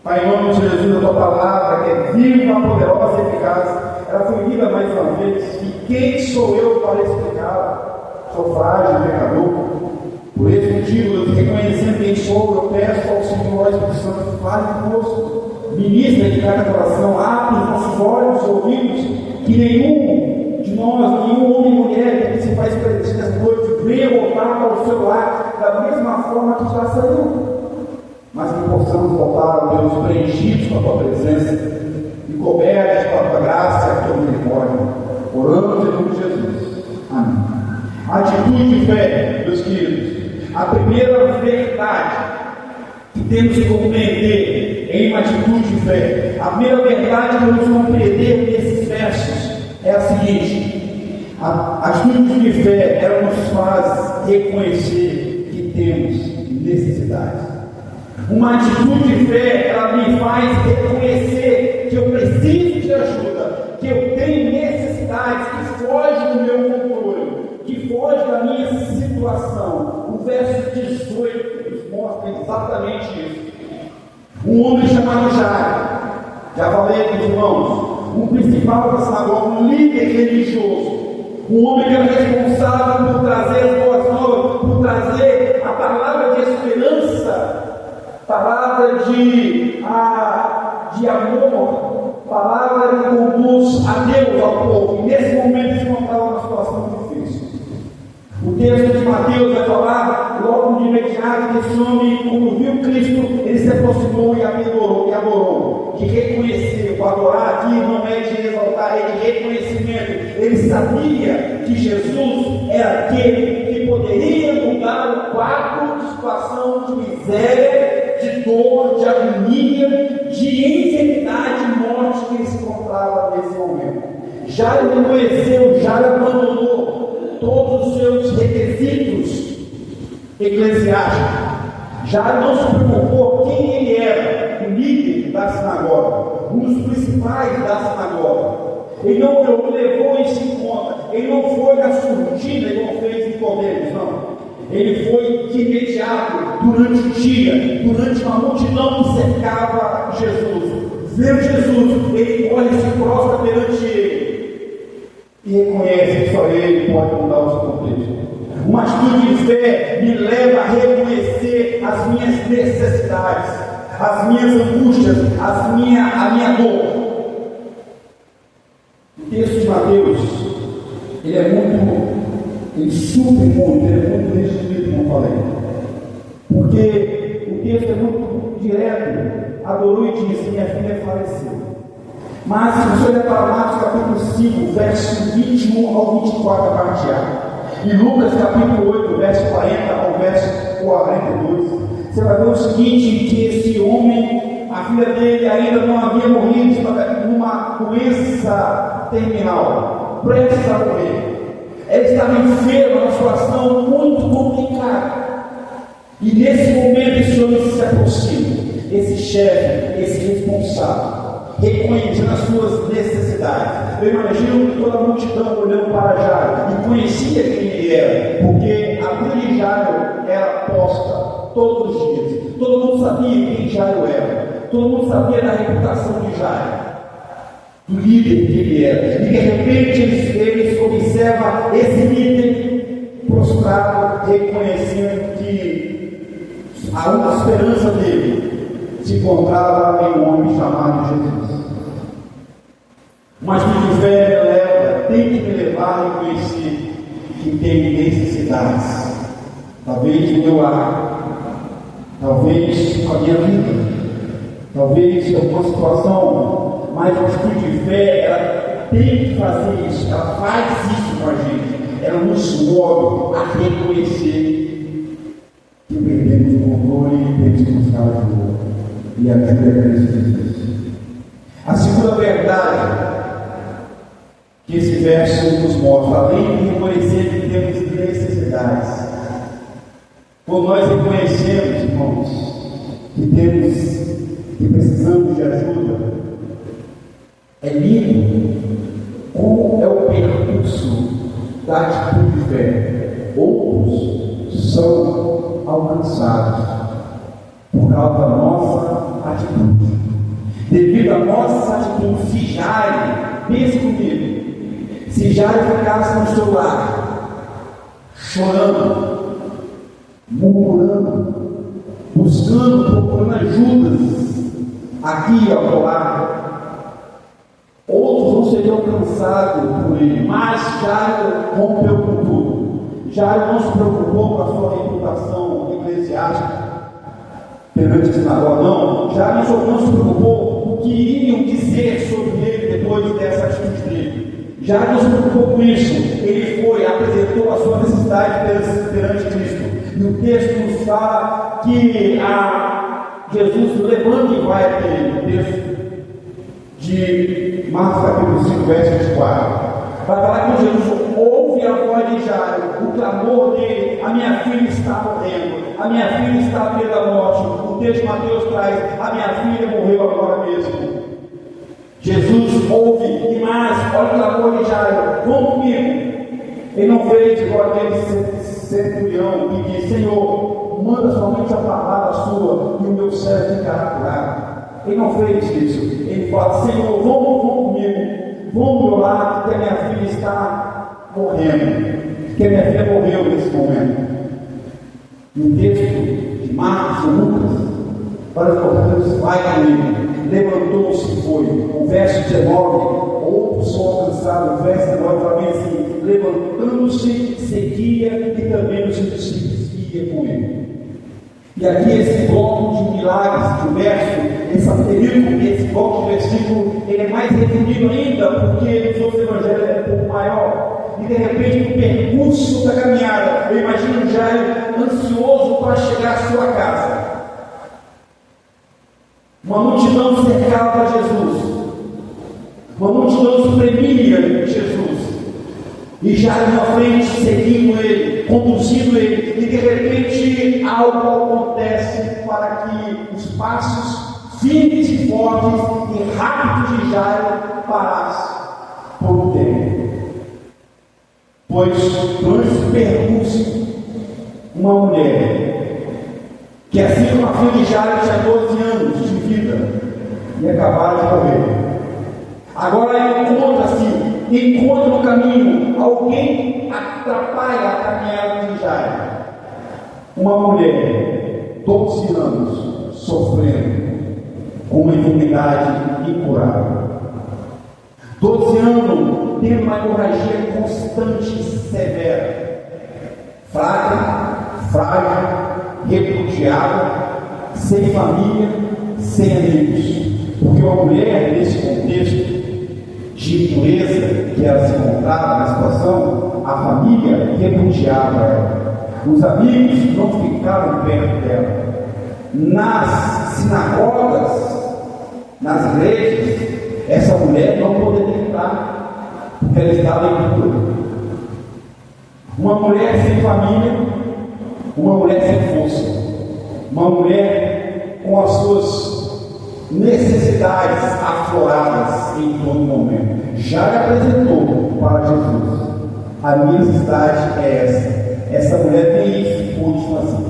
A: Pai, em nome de Jesus, a tua palavra, que é viva, poderosa e eficaz, ela foi lida mais uma vez. E quem sou eu para explicar? Sou frágil, pecador. Por esse motivo, Deus, reconhecendo quem sou, eu peço ao Senhor, Espírito Santo, fale conosco, ministra de cada coração, abre os nossos olhos e ouvidos, que nenhum de nós, nenhum homem e mulher que se faz presente nessa noite, venha voltar para o seu lar da mesma forma que já saiu, mas que possamos voltar, Deus, preenchidos com a tua presença e cobertos com a tua graça e a tua misericórdia. Oramos em nome de Jesus. Amém. Atitude de fé, meus queridos. A primeira verdade que temos que compreender em uma atitude de fé, a primeira verdade que vamos compreender nesses versos é a seguinte: a atitude de fé, ela nos faz reconhecer que temos necessidade. Uma atitude de fé, ela me faz reconhecer que eu preciso de ajuda, que eu tenho necessidades que fogem do meu controle, que fogem da minha situação. O verso 18 nos mostra exatamente isso. Um homem chamado Jairo, já falei com os irmãos, um principal da sinagoga, um líder religioso, um homem que era responsável por trazer as boas novas, por trazer a palavra de esperança, palavra de amor, palavra que conduz a Deus ao povo. E nesse momento se encontrava uma situação difícil. O texto de Mateus vai falar logo de imediato que esse homem, quando viu Cristo, ele se aproximou e adorou. De reconhecer, o adorar aqui não é de exaltar, é de reconhecimento. Ele sabia que Jesus era aquele que poderia mudar o quadro de situação de miséria, de dor, de agonia, de enfermidade e morte que ele se encontrava nesse momento. Já reconheceu, já abandonou todos os seus requisitos eclesiásticos, já não se preocupou quem ele era, o líder da sinagoga, um dos principais da sinagoga. Ele não levou isso em conta, ele não foi na surdina como fez Nicodemos, não. Ele foi de imediato, durante o dia, durante uma multidão que cercava Jesus. Vendo Jesus, ele olha e se prostra perante ele e reconhece que só ele pode mudar os contextos. Uma atitude de fé me leva a reconhecer as minhas necessidades, as minhas angústias, a minha dor. O texto de Mateus, ele supre muito, ele é muito resumido, como falei. Porque o texto é muito direto. Adorou e disse: minha filha faleceu. Mas se você olhar para Marcos capítulo 5, verso 21 ao 24, a parte A, Em Lucas capítulo 8, verso 40 ao verso 42, você vai ver o seguinte, que esse homem, a filha dele ainda não havia morrido, estava numa doença terminal, prestes a morrer. Ela estava enferma, numa situação muito complicada. E nesse momento esse homem se aproxima, esse chefe, esse responsável, reconhecendo as suas necessidades. Eu imagino que toda a multidão olhando para Jairo e conhecia quem ele era, porque a vida de Jairo era posta todos os dias. Todo mundo sabia quem Jairo era, todo mundo sabia da reputação de Jairo, do líder que ele era. E de repente eles observam esse líder prostrado, reconhecendo que a única esperança dele se encontrava em um homem chamado Jesus. Mas que de fé leva, tem que me levar a reconhecer que tem necessidades. Talvez no meu lar, talvez com a minha vida, talvez em alguma situação, mas a atitude de fé, ela tem que fazer isso, ela faz isso com a gente, ela nos move a reconhecer que perdemos o controle e temos que buscar ajuda. E a ajuda é Cristo Jesus. A segunda verdade que esse verso nos mostra, além de reconhecer que temos necessidades, quando nós reconhecemos, irmãos, que precisamos de ajuda, é lindo como é o percurso da atitude de fé. Outros são alcançados por causa da nossa atitude. Devido à nossa atitude, se Jairo, pense comigo, se Jairo ficasse no seu lar, chorando, murmurando, buscando, procurando ajudas, aqui e acolá, outros não seriam alcançados por ele, mas Jairo rompeu com tudo. Jairo não se preocupou com a sua reputação eclesiástica perante a sinagoga, não. Jairo não se preocupou com o que iriam dizer sobre ele depois dessa atitude dele. Jairo não se preocupou com isso. Ele foi, apresentou a sua necessidade perante Cristo. E o texto nos fala que Jesus levanta e vai até ele. O texto de Marcos capítulo 5, verso 24. Vai falar que Jesus ouve a voz de Jairo, o clamor dele: a minha filha está morrendo, a minha filha está à beira da morte. O texto de Mateus traz: a minha filha morreu agora mesmo. Jesus ouve e mais, olha o clamor de Jairo: vão comigo. Ele não fez igual aquele centurião que diz: Senhor, manda somente a palavra sua e o meu servo ficará curado. Ele não fez isso. Ele fala: Senhor, vão comigo. Vão do meu lado, que a minha filha está morrendo, que a minha filha morreu nesse momento. No texto de Marcos e Lucas, para os portanto, vai comigo, levantou-se e foi. O verso 19, outros são alcançados. O verso 19 fala assim: levantando-se, seguia e também os seus discípulos ia com ele. E aqui esse bloco de milagres, de verso, esse bloco de versículo, ele é mais resumido ainda, porque nos outros evangelhos é um pouco maior. E de repente, no percurso da caminhada, eu imagino Jairo ansioso para chegar à sua casa. Uma multidão cercava Jesus, uma multidão espremia Jesus. E Jairo na frente, seguindo ele, conduzindo ele, e de repente algo acontece para que os passos firmes e fortes e rápidos de Jairo parassem por um tempo. Pois durante esse percurso, uma mulher, que assim como a filha de Jairo tinha 12 anos de vida e acabara de morrer, agora encontra no caminho alguém atrapalha a caminhada de Jairo. Uma mulher, 12 anos, sofrendo com uma enfermidade incurável. 12 anos tendo uma hemorragia constante e severa. Frágil, repudiada, sem família, sem amigos. Porque uma mulher, nesse contexto de impureza que ela se encontrava na situação, a família repudiava ela. Os amigos não ficavam perto dela. Nas sinagogas, nas igrejas, essa mulher não poderia entrar, porque ela estava impura. Uma mulher sem família, uma mulher sem força, uma mulher com as suas necessidades afloradas em todo momento. Já lhe apresentou para Jesus: a minha necessidade é essa. Essa mulher tem isso, pode fazer.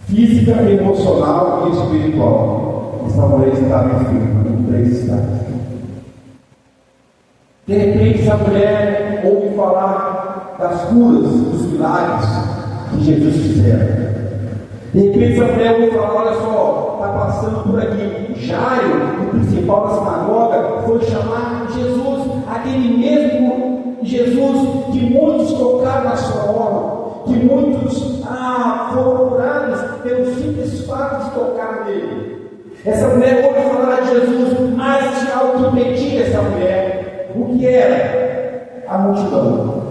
A: Física, emocional e espiritual. Essa mulher estava enferma em 3 estágios. De repente, essa mulher ouve falar das curas, dos milagres que Jesus fizeram. De repente, essa mulher ouve falar: olha só, está passando por aqui. Jairo, o principal da sinagoga, foi chamar Jesus, aquele mesmo Jesus que muitos tocaram na sua obra, que muitos foram curados pelo simples fato de tocar nele. Essa mulher ouve falar de Jesus, mas tinha algo que impedia essa mulher. O que era? A multidão.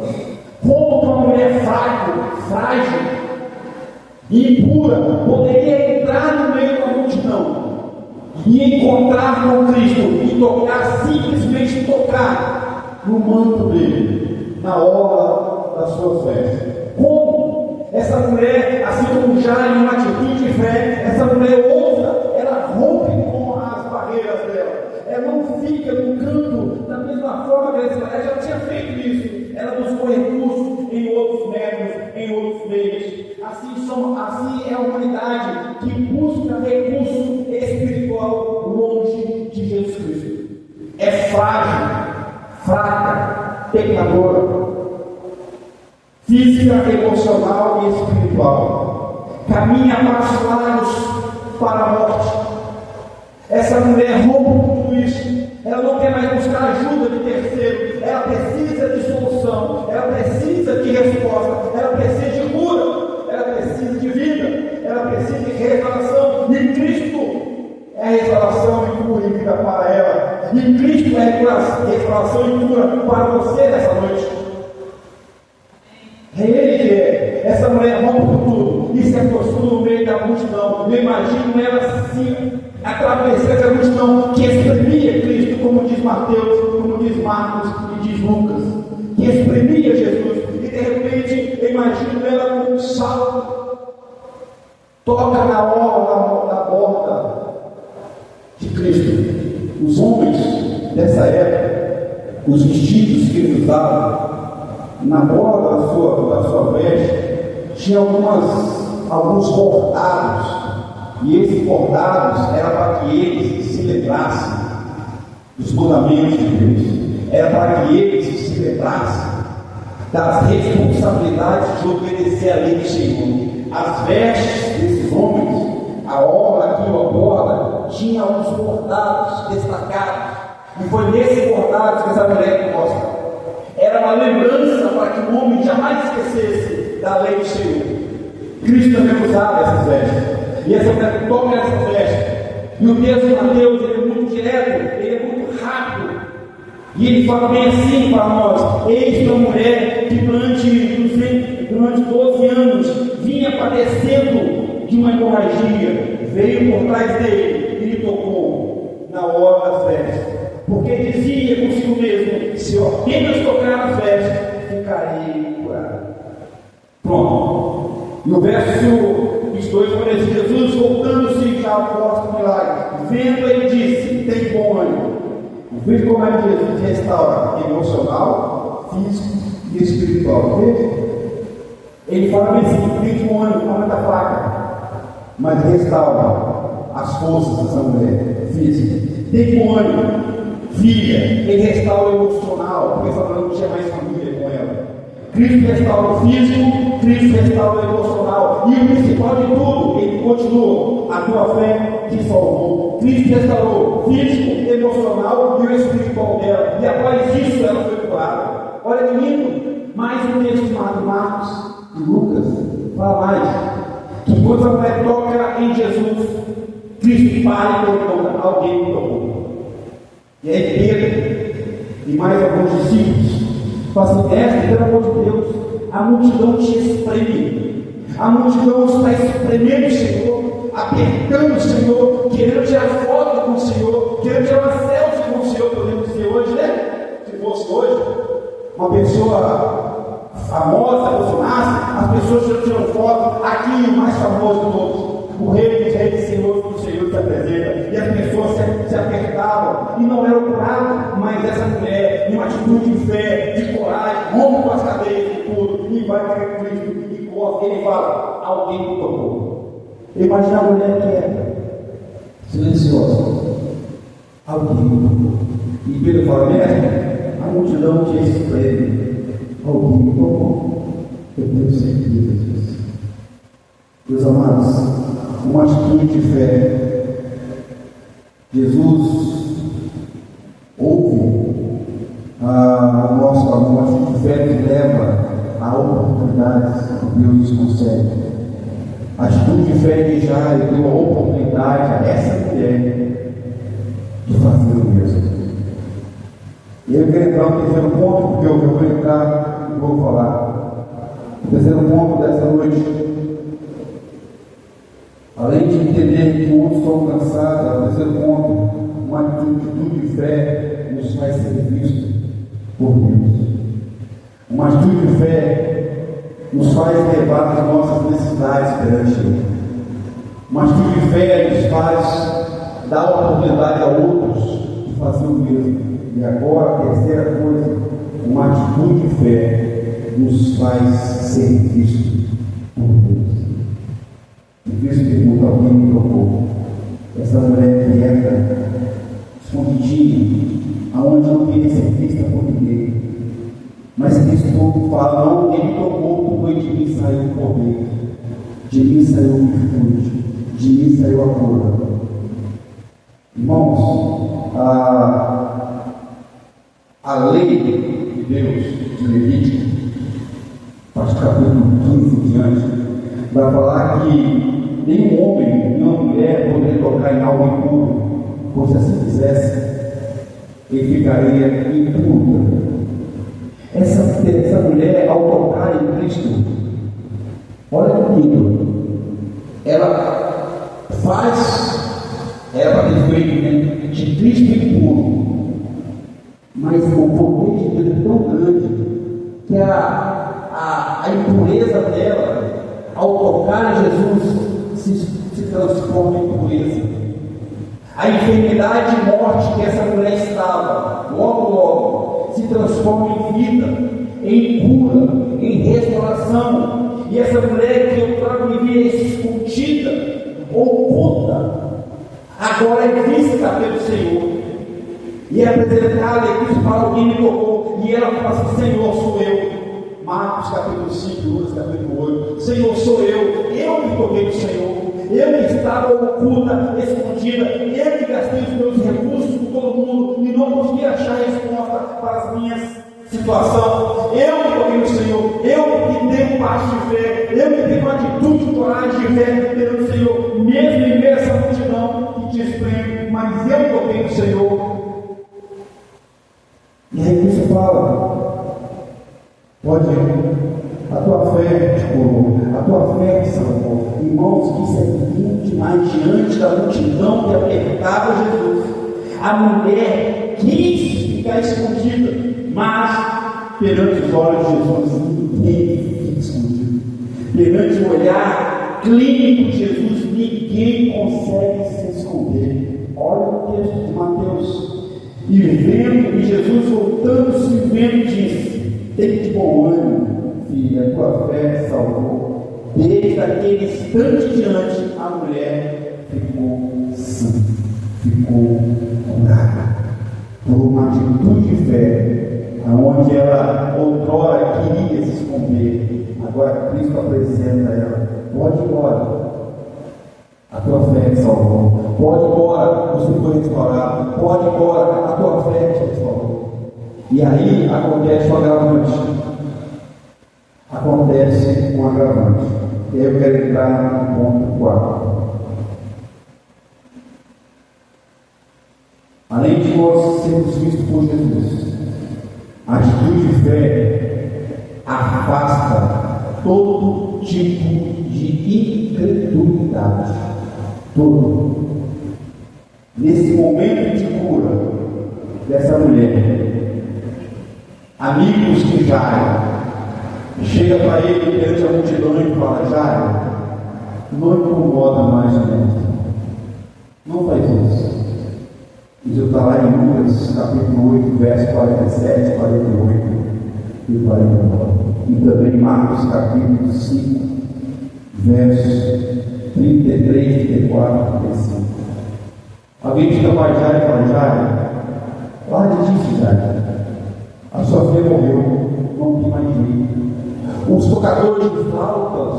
A: Como uma mulher frágil e impura poderia entrar no meio da multidão e encontrar com Cristo e tocar, simplesmente tocar no manto dele, na hora das suas vestes? Como essa mulher, assim como já em uma atitude de fé, essa mulher ousa, ela rompe com as barreiras dela. Ela não fica no canto da mesma forma que ela já tinha feito isso. Ela buscou recursos em outros métodos, em outros meios. Assim é a humanidade que busca recurso espiritual longe de Jesus Cristo. É frágil, fraca, pecadora, física, emocional e espiritual. Caminha passos largos para a morte. Essa mulher rompe tudo isso. Ela não quer mais buscar ajuda de terceiro. Ela precisa de solução. Ela precisa de resposta. Ela precisa de cura. Ela precisa de vida. Ela precisa de restauração. E Cristo é restauração e cura e vida para ela. E Cristo é restauração e cura para você nessa noite. É Ele que é. Essa mulher rompe tudo e se aproxima no meio da multidão. Eu imagino ela assim, atravessando essa multidão que exprimia Cristo, como diz Mateus, como diz Marcos e diz Lucas, que exprimia Jesus. E de repente, eu imagino ela com um salto, toca na orla, na borda de Cristo. Os homens dessa época, os vestidos que eles usavam, na borda da sua veste, tinha alguns bordados, e esses bordados eram para que eles se lembrassem dos mandamentos de Deus, era para que eles se lembrassem das responsabilidades de obedecer a lei do Senhor. As vestes desses homens, a orla aqui, a borda, tinha alguns bordados destacados, e foi nesses bordados que essa mulher mostra. Era uma lembrança para que o homem jamais esquecesse da lei do Senhor. Cristo também usava essas vestes. E essa mulher toma essas vestes. E o texto de Mateus, ele é muito direto, ele é muito rápido. E ele fala bem assim para nós: eis uma mulher que durante 12 anos vinha padecendo de uma hemorragia. Veio por trás dele e lhe tocou na hora das vestes. Porque dizia consigo mesmo: se eu apenas tocar as vestes, ficarei curado. Pronto. No verso 22, aparece Jesus voltando-se já após o milagre. Vendo, ele disse: tem bom ânimo. Veja como é que Jesus restaura emocional, físico e espiritual. Veja. Ele fala assim: tem bom ânimo, não é da faca, mas restaura as forças dessa mulher física. Tem bom ânimo. Filha, ele restaura o emocional, porque essa mulher não tinha mais família com ela. Cristo restaura o físico, Cristo restaura o emocional, e o principal de tudo, ele continua: a tua fé te salvou. Cristo restaurou o físico, emocional e o espiritual dela, e após isso ela foi curada. Olha que lindo, mais um texto chamado Marcos e Lucas fala mais, que quando a mulher toca em Jesus, Cristo para e toca, alguém tocou. E aí Pedro e mais alguns discípulos Fala assim, mestre, pelo amor de Deus, a multidão te espreme. A multidão está espremendo o Senhor, apertando o Senhor, querendo tirar foto com o Senhor, querendo tirar uma selfie com o Senhor, podemos dizer hoje, né? Se fosse hoje, uma pessoa famosa, Bolsonaro, as pessoas tiram foto, aqui o mais famoso de todos, o rei dos reis, Senhor do Senhor se apresenta, e as pessoas se apertavam, e não era o prato, mas essa mulher, em uma atitude de fé, de coragem, rompe com as cadeias e tudo, e vai para Cristo, e corre, ele fala, alguém me tocou. Imagina a mulher que é silenciosa, alguém me tocou. E Pedro fala, mestre, a multidão te espreme, alguém me tocou. Eu tenho certeza disso. Meus amados, uma atitude de fé. Jesus ouve a nossa atitude de fé que leva a oportunidades que Deus nos concede. A atitude de fé de Jairo deu a oportunidade a essa mulher de fazer o mesmo. E eu quero entrar no terceiro ponto, porque eu vou entrar e vou falar. O terceiro ponto dessa noite, além de entender que outros estão cansados, o terceiro ponto, uma atitude de fé nos faz ser visto por Deus. Uma atitude de fé nos faz levar as nossas necessidades perante Ele. Uma atitude de fé nos faz dar oportunidade a outros de fazer o mesmo. E agora, a terceira coisa, uma atitude de fé nos faz ser visto por Deus. E Cristo pergunta, alguém me tocou? Essa mulher quieta, escondidinha, aonde não queria ser vista por ninguém. Mas Cristo fala, não, alguém me tocou, porque de mim saiu o poder, de mim saiu a virtude, de mim saiu a cura. Irmãos, a lei de Deus, de Levítico, a partir do capítulo 15 em diante, vai falar que nenhum homem, nenhuma mulher poderia tocar em algo impuro, pois se assim fizesse, ele ficaria impuro. Essa mulher, ao tocar em Cristo, olha que lindo, ela ter feito de Cristo impuro, mas o poder de Deus é tão grande que a impureza dela, ao tocar em Jesus, se transforma em pureza. A enfermidade e morte que essa mulher estava, logo, se transforma em vida, em cura, em restauração. E essa mulher que outrora vivia escondida, oculta, agora é vista pelo Senhor. E é apresentada, e Cristo fala, alguém me tocou, e ela fala assim, Senhor, sou eu. Marcos capítulo 5, Lucas capítulo 8, Senhor, sou eu me toquei do Senhor, eu que estava oculta, escondida, eu que gastei os meus recursos com todo mundo e não conseguia achar resposta para as minhas situações, eu me toquei do Senhor, eu que tenho um passo de fé, eu que tenho uma atitude de coragem de fé pelo Senhor, mesmo em meio a essa multidão que te espreme, mas eu me toquei do Senhor. E aí Cristo fala, pode ir, a tua fé te curou, a tua fé te salvou. Irmãos, que isso é lindo demais diante da multidão que apertava Jesus. A mulher quis ficar escondida, mas perante os olhos de Jesus, ninguém fica escondido. Perante o olhar clínico de Jesus, ninguém consegue se esconder. Olha o texto de Mateus. E vendo, e Jesus voltando-se e vendo, disse: tem de bom ânimo, filha, a tua fé te salvou. Desde aquele instante diante, a mulher ficou sã, ficou curada, por uma atitude de fé, aonde ela outrora queria se esconder, agora Cristo apresenta ela: pode ir embora. A tua fé te salvou. Pode ir embora, você foi restaurado. Pode ir embora, a tua fé te restaurou. E aí acontece um agravante. Acontece um agravante. E aí eu quero entrar no ponto 4. Além de nós sermos vistos por Jesus, A atitude de fé afasta todo tipo de incredulidade. Todo. Nesse momento de cura dessa mulher, amigos de Jairo chega para ele perante a multidão e fala: Jairo, não incomoda mais o mestre, não faz isso. Isso está lá em Lucas capítulo 8, verso 47, 48 e 49. E também em Marcos capítulo 5, versos 33, 34 e 35. Alguém chega para Jairo e fala: Jairo, larga disso, Jairo. A sua filha morreu, não tem mais jeito. Os tocadores de flautas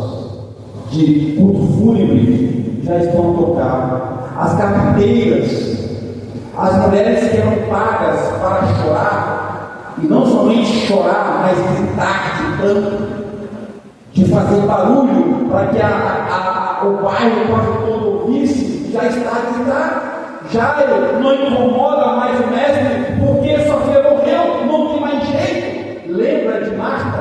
A: de culto fúnebre já estão a tocar. As carpinteiras, as mulheres que eram pagas para chorar, e não somente chorar, mas gritar, gritando, de fazer barulho para que o bairro quase todo ouvisse, já está a gritar. Jairo não incomoda mais o mestre, porque sua filha morreu, não tem mais jeito. Lembra de Marta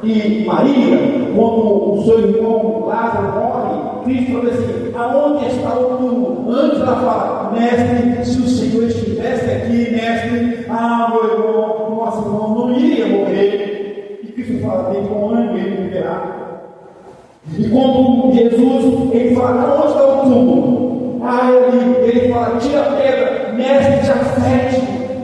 A: e Maria, quando o seu irmão Lázaro morre? Cristo falou assim: aonde está o túmulo? Antes ela fala: mestre, se o Senhor estivesse aqui, mestre, meu irmão, nosso irmão não iria morrer. E Cristo fala: tem com ânimo, ele viverá. E quando Jesus, ele fala: aonde está o túmulo? Ele fala: tira a pedra, mestre, já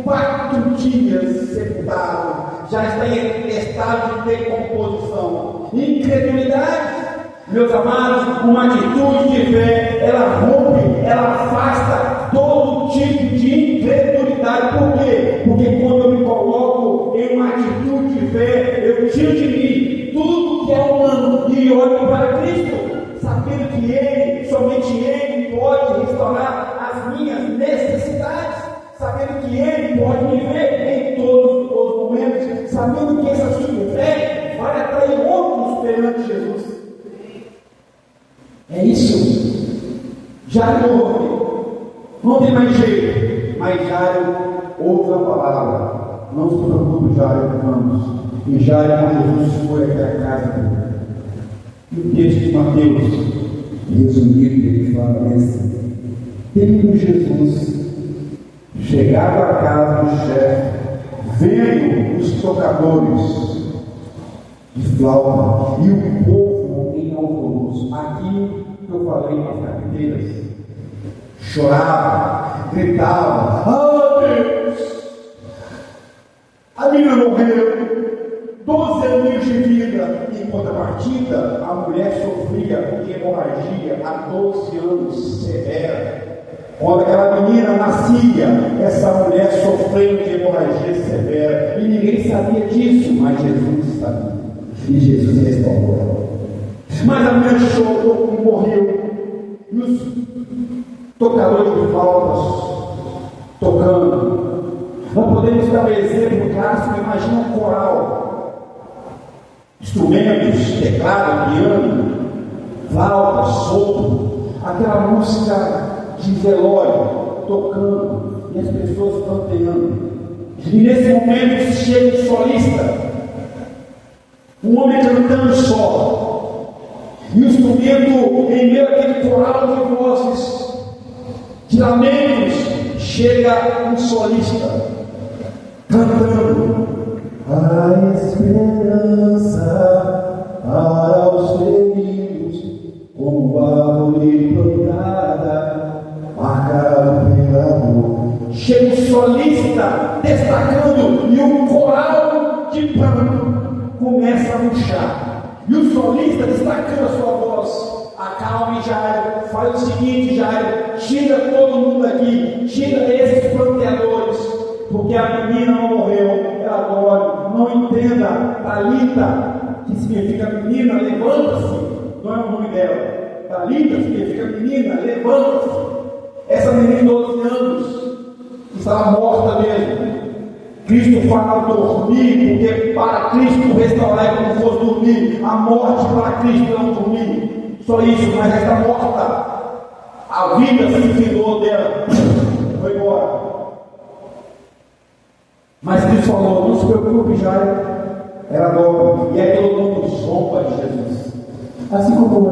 A: 4 dias sepultado, já está em estado de decomposição. Incredulidade, meus amados, uma atitude de fé, ela rompe, ela afasta todo tipo de incredulidade. Por quê? Porque quando eu me coloco em uma atitude de fé, eu tiro de mim tudo que é humano e olho para Cristo, sabendo que Ele, somente Ele, pode restaurar as minhas necessidades, sabendo que Ele pode me ver em todos os momentos, sabendo que essa sua fé vai atrair outros perante Jesus. É isso. Jairo ouve, não tem mais jeito, mas Jairo ouve a palavra. Não se preocupe, Jairo, vamos. E Jairo, com Jesus, foi até a casa dele. E o texto de Mateus, resumido, ele fala assim: tendo Jesus chegado à casa do chefe, vendo os tocadores de flauta e o povo em alvoroço, aqui que eu falei nas carpinteiras, chorava, gritava: Deus, a menina morreu, 12 anos de vida. Em contrapartida, a mulher sofria de hemorragia há 12 anos severa. Quando aquela menina nascia, essa mulher sofrendo de hemorragia severa, e ninguém sabia disso, mas Jesus sabia, e Jesus restaurou ela. Mas a mulher chorou e morreu, e os tocadores de flautas tocando. Nós podemos dar um exemplo clássico. Imagina um coral, instrumentos, teclado, piano, flauta, sopro, aquela música de velório tocando e as pessoas canteando. E nesse momento chega um solista, um homem cantando só, e o instrumento, em meio àquele coral de vozes, de lamentos, chega um solista cantando: a esperança para os feridos, como árvore plantada, marcado pela dor. Chega um solista destacando, e um coral de pranto começa a murchar. E o solista destacando a sua voz: acalme, Jairo, faz o seguinte, Jairo, tira todo mundo aqui, tira esses planteadores, porque a menina não morreu, ela dorme. Não entenda, Talita, que significa menina, levanta-se, não é o nome dela. Talita significa menina, levanta-se. Essa menina de 12 anos estava morta mesmo. Cristo fala dormir, porque para Cristo restaurar é como se fosse dormir. A morte para Cristo não dormir. Só isso, mas está morta. A vida se findou dela, foi embora. Mas Cristo falou: não se preocupe, Jairo, era nobre, e aí todo mundo zomba de Jesus. Assim como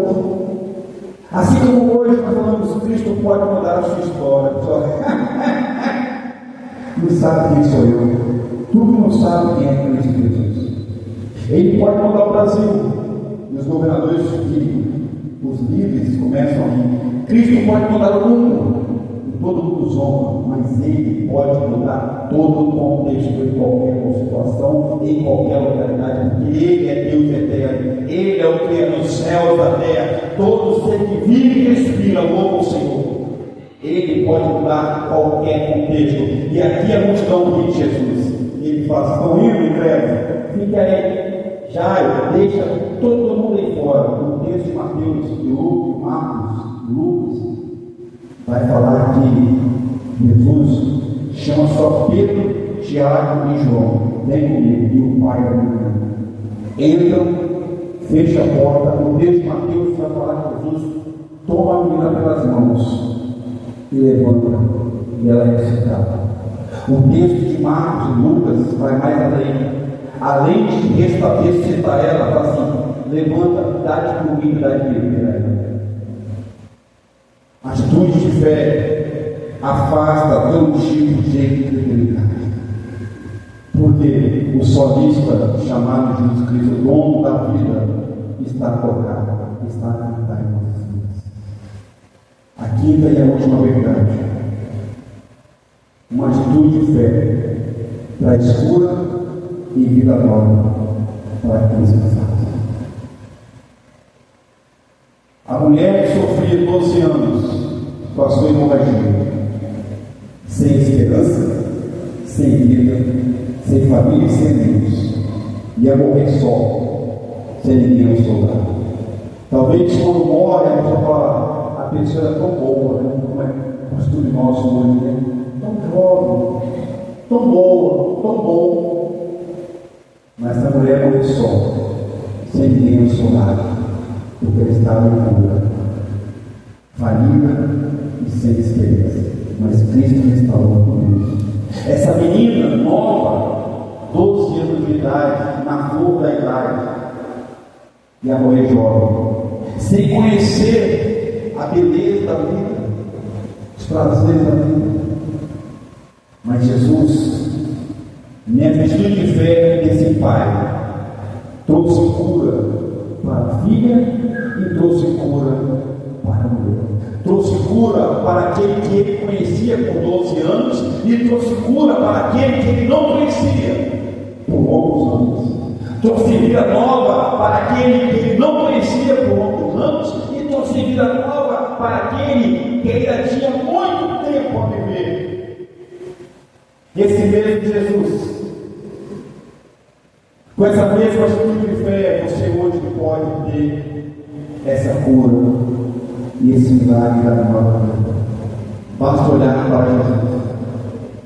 A: hoje nós falamos, Cristo pode mudar a sua história. Não sabe quem sou eu. Tu que não sabe quem é Cristo Jesus. Ele pode mudar o Brasil. E os governadores os líderes começam a rir. Cristo pode mudar o mundo. E todo mundo zomba. Mas Ele pode mudar todo o contexto em qualquer situação, em qualquer localidade. Porque Ele é Deus eterno. Ele é o Criador dos céus e da terra. Todo ser que vive e respira louva o Senhor. Ele pode mudar qualquer contexto. E aqui a multidão ri de Jesus. Ele fala: estão rindo, incrédulos? Fica aí. Jairo, deixa todo mundo aí fora. O texto de Mateus, de Lucas, Marcos, Lucas, vai falar que Jesus chama só Pedro, Tiago e João. Vem comigo. E o Pai vai comigo. Entram, fecha a porta. O texto de Mateus vai falar que Jesus toma a menina pelas mãos e levanta, e ela é ressuscitada. O texto de Marcos e Lucas vai mais além. Além de ressuscitar ela, fala assim: levanta, dá de comida, dá de beber a ela. Atitude de fé afasta todo tipo de incredulidade. Porque o solista chamado Jesus Cristo, o dono da vida, está tocado, está a cantar em nossas vidas. A quinta e a última verdade: uma atitude de fé traz cura e vida nova para aqueles que fazem. A mulher que sofria 12 anos com a sua hemorragia, sem esperança, sem vida, sem família e sem amigos, ia morrer só, sem ninguém o soldar. Talvez quando morre, a pessoa fala: a pessoa é tão boa, né? Como é o costume nosso hoje, né? Tão jovem, tão boa, tão bom. Mas essa mulher morreu só, sem ninguém o soldar, porque ela estava em cura, falida e sem esperança. Mas Cristo restaurou com isso. Essa menina nova, 12 anos de idade, na flor da idade, ia morrer jovem, sem conhecer a beleza da vida, os prazeres da vida. Mas Jesus, minha atitude de fé desse pai, trouxe cura para a filha e trouxe cura para a mulher. Trouxe cura para aquele que ele conhecia por 12 anos e trouxe cura para aquele que ele não conhecia por longos anos. Trouxe vida nova para aquele que ele não conhecia por longos anos e trouxe vida nova para aquele que ainda tinha muito tempo a viver. Esse mesmo Jesus, com essa mesma atitude de fé, você hoje pode ter essa cura e esse milagre da nova vida. Basta olhar para Jesus,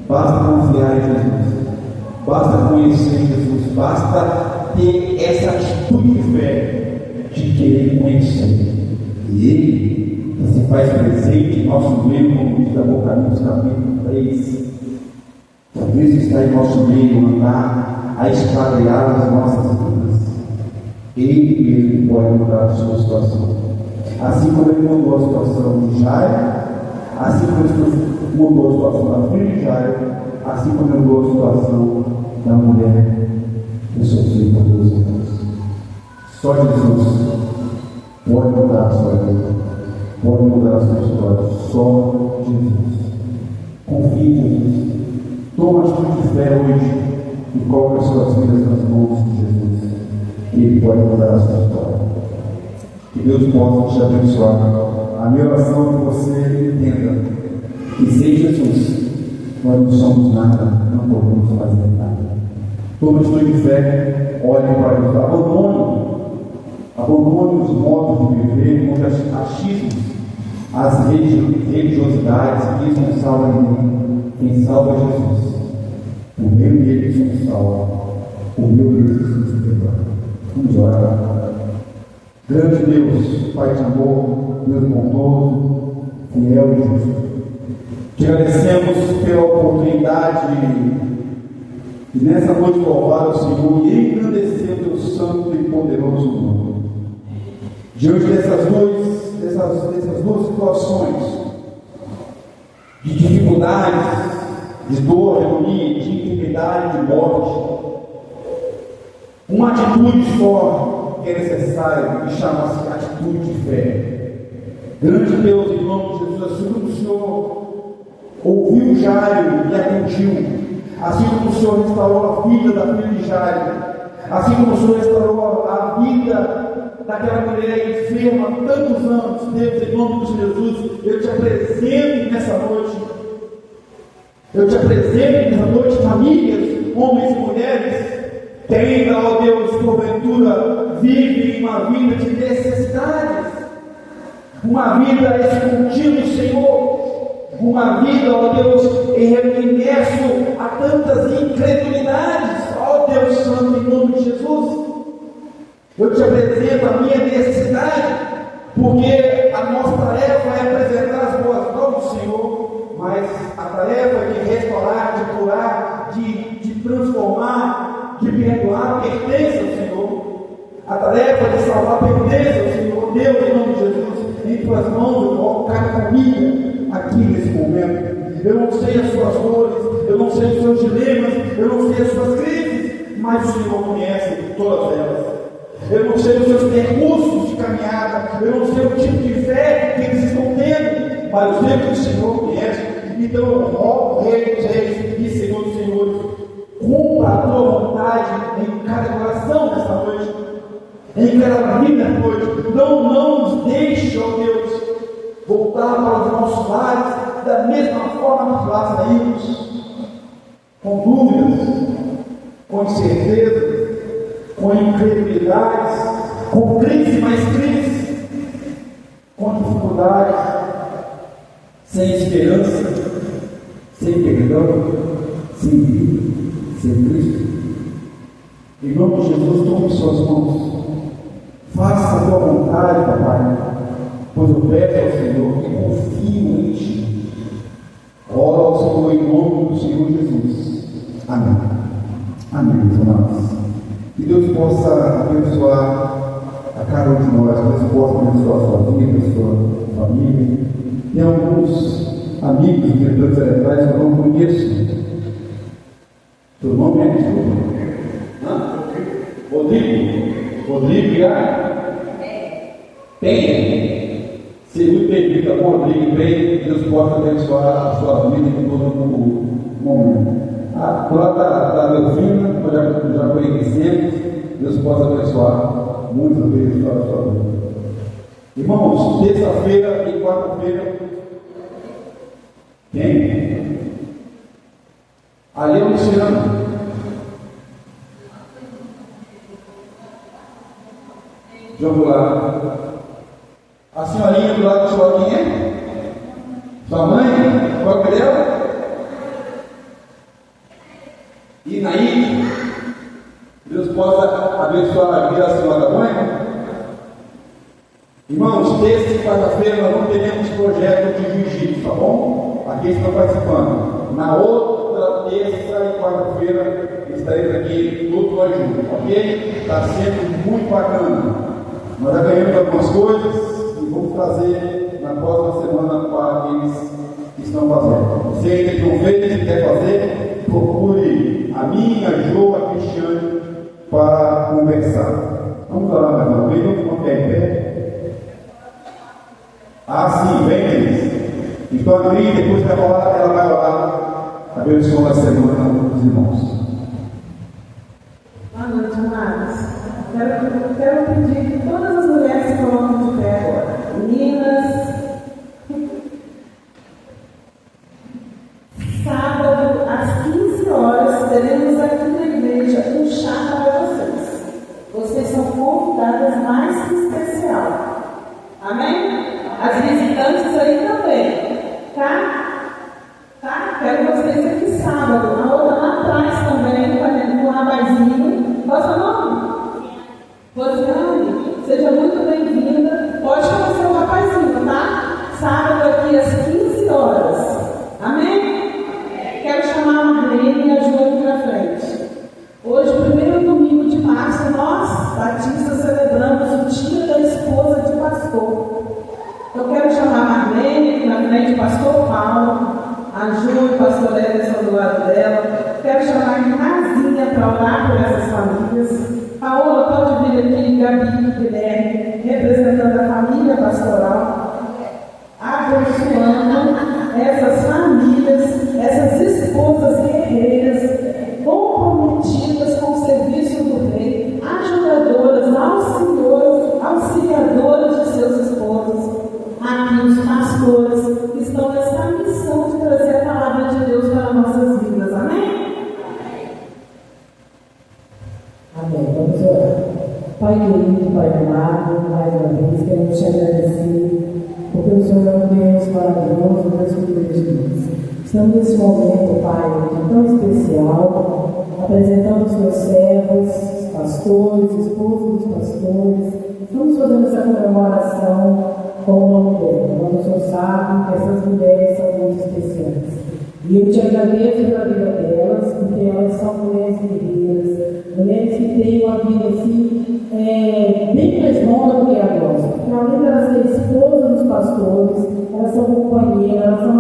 A: basta confiar em Jesus, basta conhecer Jesus, basta ter essa atitude de fé de querer conhecer. E Ele se faz presente em nosso meio, como diz Apocalipse capítulo 3. Talvez está em nosso meio andar a esquadrear as nossas vidas. Ele mesmo pode mudar a sua situação. Assim como ele mudou a situação de Jairo, assim como ele mudou a situação da filha de Jairo, assim como ele mudou a situação da mulher que sofreu por 12 anos. Só Jesus pode mudar a sua vida, pode mudar a sua história. Só Jesus. Confie em Jesus. Toma a atitude de fé hoje e coloque as suas vidas nas mãos de Jesus. Ele pode mudar a sua história. Que Deus possa te abençoar. A minha oração é que você entenda que sem Jesus nós não somos nada, não podemos fazer nada. Toma a atitude de fé, olhe para Deus, abandone os modos de viver, os achismos, as religiosidades que não salvam ninguém. Quem salva é Jesus. O meu e ele somos salvos. O meu e ele somos perdoados. Vamos orar. Grande Deus, Pai de amor, Deus bondoso, fiel e justo. Te agradecemos pela oportunidade
B: E nessa noite louvar o Senhor e engrandecer o teu santo e poderoso nome. Diante dessas duas situações, de dificuldades, de dor, de agonia, de enfermidade, de morte, uma atitude só que é necessária e chama-se atitude de fé. Grande Deus, em nome de Jesus, assim como o Senhor ouviu Jairo e acudiu, assim como o Senhor restaurou a vida da filha de Jairo, assim como o Senhor restaurou a vida daquela mulher enferma há tantos anos, Deus, em nome de Jesus, eu te apresento nessa noite. Eu te apresento nessa noite famílias, homens e mulheres, que ainda, ó Deus, porventura, vivem uma vida de necessidades, uma vida escondida do Senhor, uma vida, ó Deus, imerso a tantas incredulidades, ó Deus Santo, em nome de Jesus. Eu te apresento a minha necessidade, porque a nossa tarefa é apresentar as boas novas do Senhor, mas a tarefa de restaurar, de curar, de transformar, de perdoar, pertence ao Senhor. A tarefa de salvar pertence ao Senhor. Deus, em nome de Jesus, em tuas mãos eu coloco cada família aqui nesse momento. Eu não sei as suas dores, eu não sei os seus dilemas, eu não sei as suas crises, mas o Senhor conhece todas elas. Eu não sei os seus percursos de caminhada, eu não sei o tipo de fé que eles estão tendo, mas eu sei que o Senhor conhece. Então eu rogo, Rei dos Reis e Senhor dos Senhores, cumpra a tua vontade em cada coração nessa noite, em cada vida nessa noite. Não nos deixe, ó Deus, voltar para os nossos lares da mesma forma que lá saímos, com dúvidas, com incertezas, com incredulidades, com crise mais crise, com dificuldades, sem esperança, sem perdão, sem vida, sem Cristo. Em nome de Jesus, tome suas mãos, faça a tua vontade, Papai, pois eu peço ao Senhor e confio em Ti. Oro ao Senhor em nome do Senhor Jesus. Amém. Amém, meus amados. Que Deus possa abençoar a cada um de nós, que Deus possa abençoar a sua vida, a sua família. Tem alguns amigos que Deus celebrais que eu não conheço. Seu nome é Rodrigo? Rodrigo Viário? Tem? Seja muito bem-vindo a Rodrigo, bem, Deus possa abençoar a sua vida em todo o momento. Por lá está a Delfina, já conhecemos, Deus possa abençoar muitas vezes para a sua vida. Irmãos, terça-feira e quarta-feira, quem? Ali é o Luciano. Vamos lá. A senhorinha do lado de sua quem é? Sua mãe? Qual é dela? E Naí, Deus possa abençoar a vida da senhora mãe. Irmãos, terça e quarta-feira nós não teremos projeto de jiu-jitsu, tá bom? Aqui estão participando. Na outra terça e quarta-feira estaremos aqui todos nós juntos, ok? Está sendo muito bacana. Nós já ganhamos algumas coisas e vamos fazer na próxima semana para aqueles que estão fazendo. Você ainda que não fez e quer fazer, procure a minha, a Jo, a Cristiane para conversar. Vamos orar mais uma vez, vamos ficar em pé. Sim, vem eles. Então a Cris, depois vai rolar, ela vai orar, abençoando a semana dos irmãos.
C: Boa noite, amados. Quero pedir que todas as mulheres se coloquem de pé agora. Meninas, sábado, às 15 horas, teremos aqui na igreja um chá para vocês. Vocês são convidadas mais que especial. Amém? As visitantes aí também. Tá? Quero vocês aqui sábado. A outra lá atrás também, com um rapazinho. Qual é o seu nome? Rosiane, seja muito bem-vinda. Pode conhecer o rapazinho, tá? Sábado aqui às 15 horas. Amém? Quero chamar a Marlene e a Ju aqui na frente. também de pastor Paulo, a Ju e o pastor Ederson do lado dela. Quero chamar a Nazinha para orar por essas famílias. Paola, pode vir aqui, Gabi, Guilherme, representando a família pastoral, abençoando essas famílias, essas esposas guerreiras, comprometidas com o serviço do rei, ajudadoras, auxiliadoras de seus esposos, aqui os pastores que estão nessa missão de trazer a palavra de Deus para nossas vidas. Amém?
D: Amém. Vamos orar. Pai querido, Pai amado, mais uma vez queremos te agradecer, porque o Senhor é um Deus maravilhoso, Deus que cuida de nós. Estamos nesse momento, Pai, tão especial, apresentando os teus servos, pastores, esposos dos pastores. Estamos fazendo essa comemoração com o nome dela. Mas o Senhor sabe que essas mulheres são muito especiais. E eu te agradeço pela vida delas, porque elas são mulheres guerreiras, mulheres que têm uma vida assim, bem mais longa do que a nossa. Porque além de elas serem esposas dos pastores, elas são companheiras, elas são